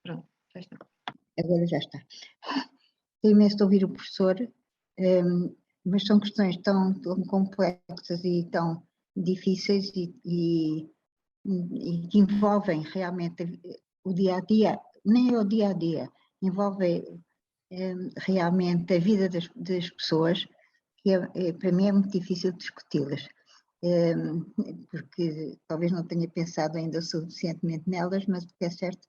Pronto, já está.
Agora já está. Tenho imenso de ouvir o professor, mas são questões tão complexas e tão difíceis e que envolvem realmente o dia-a-dia, nem é o dia-a-dia, envolve realmente a vida das pessoas, que para mim é muito difícil discuti-las, porque talvez não tenha pensado ainda suficientemente nelas, mas o que é certo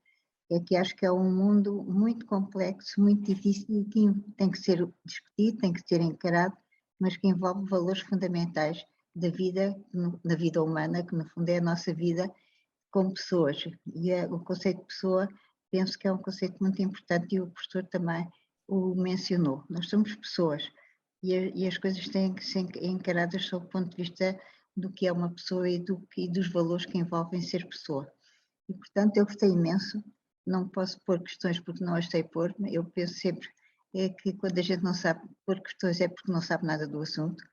é que acho que é um mundo muito complexo, muito difícil e que tem que ser discutido, tem que ser encarado, mas que envolve valores fundamentais da vida humana, que no fundo é a nossa vida como pessoas. E o conceito de pessoa, penso que é um conceito muito importante e o professor também o mencionou. Nós somos pessoas e as coisas têm que ser encaradas sob o ponto de vista do que é uma pessoa e dos valores que envolvem ser pessoa. E, portanto, eu gostei imenso. Não posso pôr questões porque não as sei pôr. Eu penso sempre que quando a gente não sabe pôr questões é porque não sabe nada do assunto.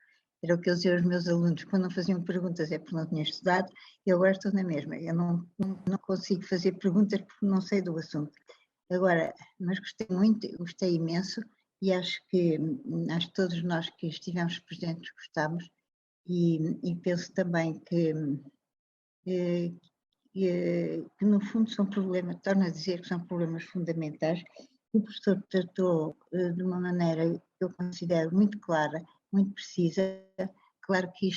Era o que eu dizia aos meus alunos, quando não faziam perguntas é porque não tinham estudado, e agora estou na mesma. Eu não consigo fazer perguntas porque não sei do assunto. Agora, mas gostei muito, gostei imenso, e acho que todos nós que estivemos presentes gostamos, e penso também que no fundo são problemas, torno a dizer que são problemas fundamentais, que o professor tratou de uma maneira que eu considero muito clara, muito precisa. Claro que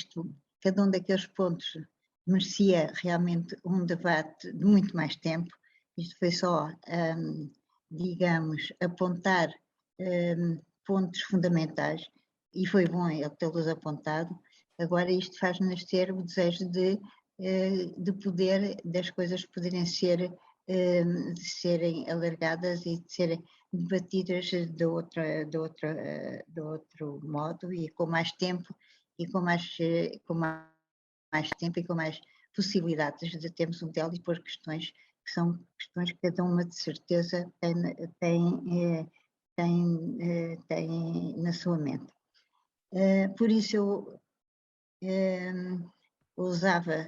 cada um daqueles pontos merecia realmente um debate de muito mais tempo. Isto foi só, digamos, apontar pontos fundamentais, e foi bom ele tê-los apontado, Agora isto faz nascer o desejo de poder, das coisas poderem ser, de serem alargadas e de serem debatidas de outro modo e com mais tempo e com mais tempo e com mais possibilidades de termos um modelo e pôr questões que são questões que cada uma de certeza tem na sua mente. Por isso eu ousava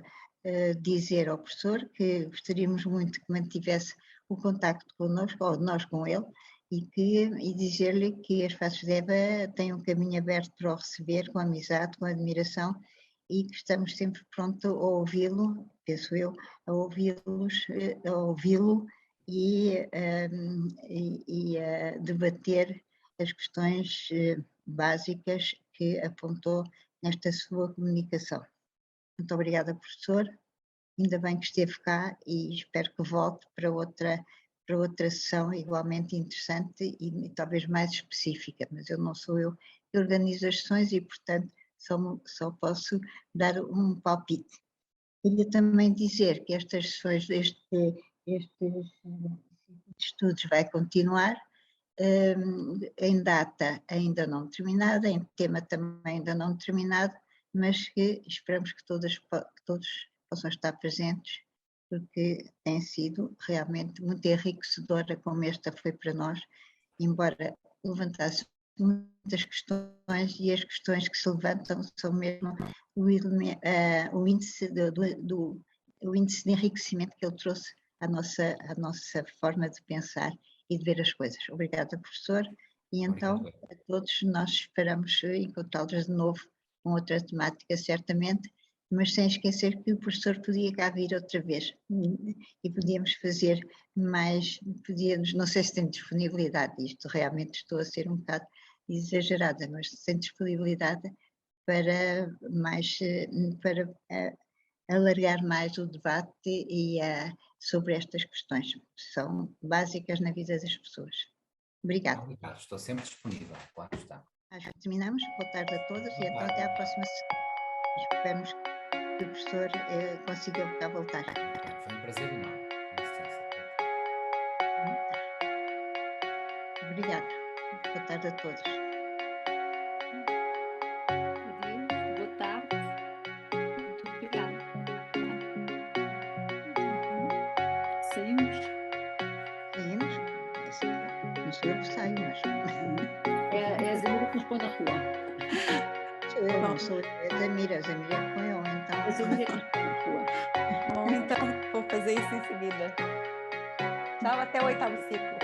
dizer ao professor que gostaríamos muito que mantivesse o contacto connosco, ou nós com ele, e dizer-lhe que as Faces de Eva têm um caminho aberto para o receber com amizade, com admiração, e que estamos sempre prontos a ouvi-lo, penso eu, a ouvi-lo e a debater as questões básicas que apontou nesta sua comunicação. Muito obrigada, professor. Ainda bem que esteve cá e espero que volte para outra sessão igualmente interessante e talvez mais específica, mas não sou eu que organizo as sessões e, portanto, só posso dar um palpite. Queria também dizer que estas sessões, estes estudos vai continuar, em data ainda não determinada, em tema também ainda não determinado, mas que esperamos que todos possam estar presentes, porque tem sido realmente muito enriquecedora como esta foi para nós, embora levantasse muitas questões, e as questões que se levantam são mesmo o índice de enriquecimento que ele trouxe à nossa forma de pensar e de ver as coisas. Obrigada, professor. E então, a todos, nós esperamos encontrá-los de novo com outra temática, certamente, mas sem esquecer que o professor podia cá vir outra vez e podíamos fazer mais, não sei se tem disponibilidade, isto realmente estou a ser um bocado exagerada, mas sem disponibilidade para alargar mais o debate sobre estas questões, que são básicas na vida das pessoas. Obrigada.
Obrigado, estou sempre disponível, claro está.
Acho que terminamos. Boa tarde a todos e então até à próxima sessão. Esperamos que o professor consiga cá voltar.
Foi um prazer enorme. Com licença.
Obrigada. Boa tarde a todos.
Adeus, boa tarde. Muito obrigada. Saímos?
Saímos? Não sou eu que saio, mas...
É a Zamira que nos põe na rua.
Sou eu, não sou a Zamira. A Zamira põe eu, então.
A Zamira que nos põe na rua.
Bom, então vou fazer isso em seguida. Tchau, até o 8º ciclo.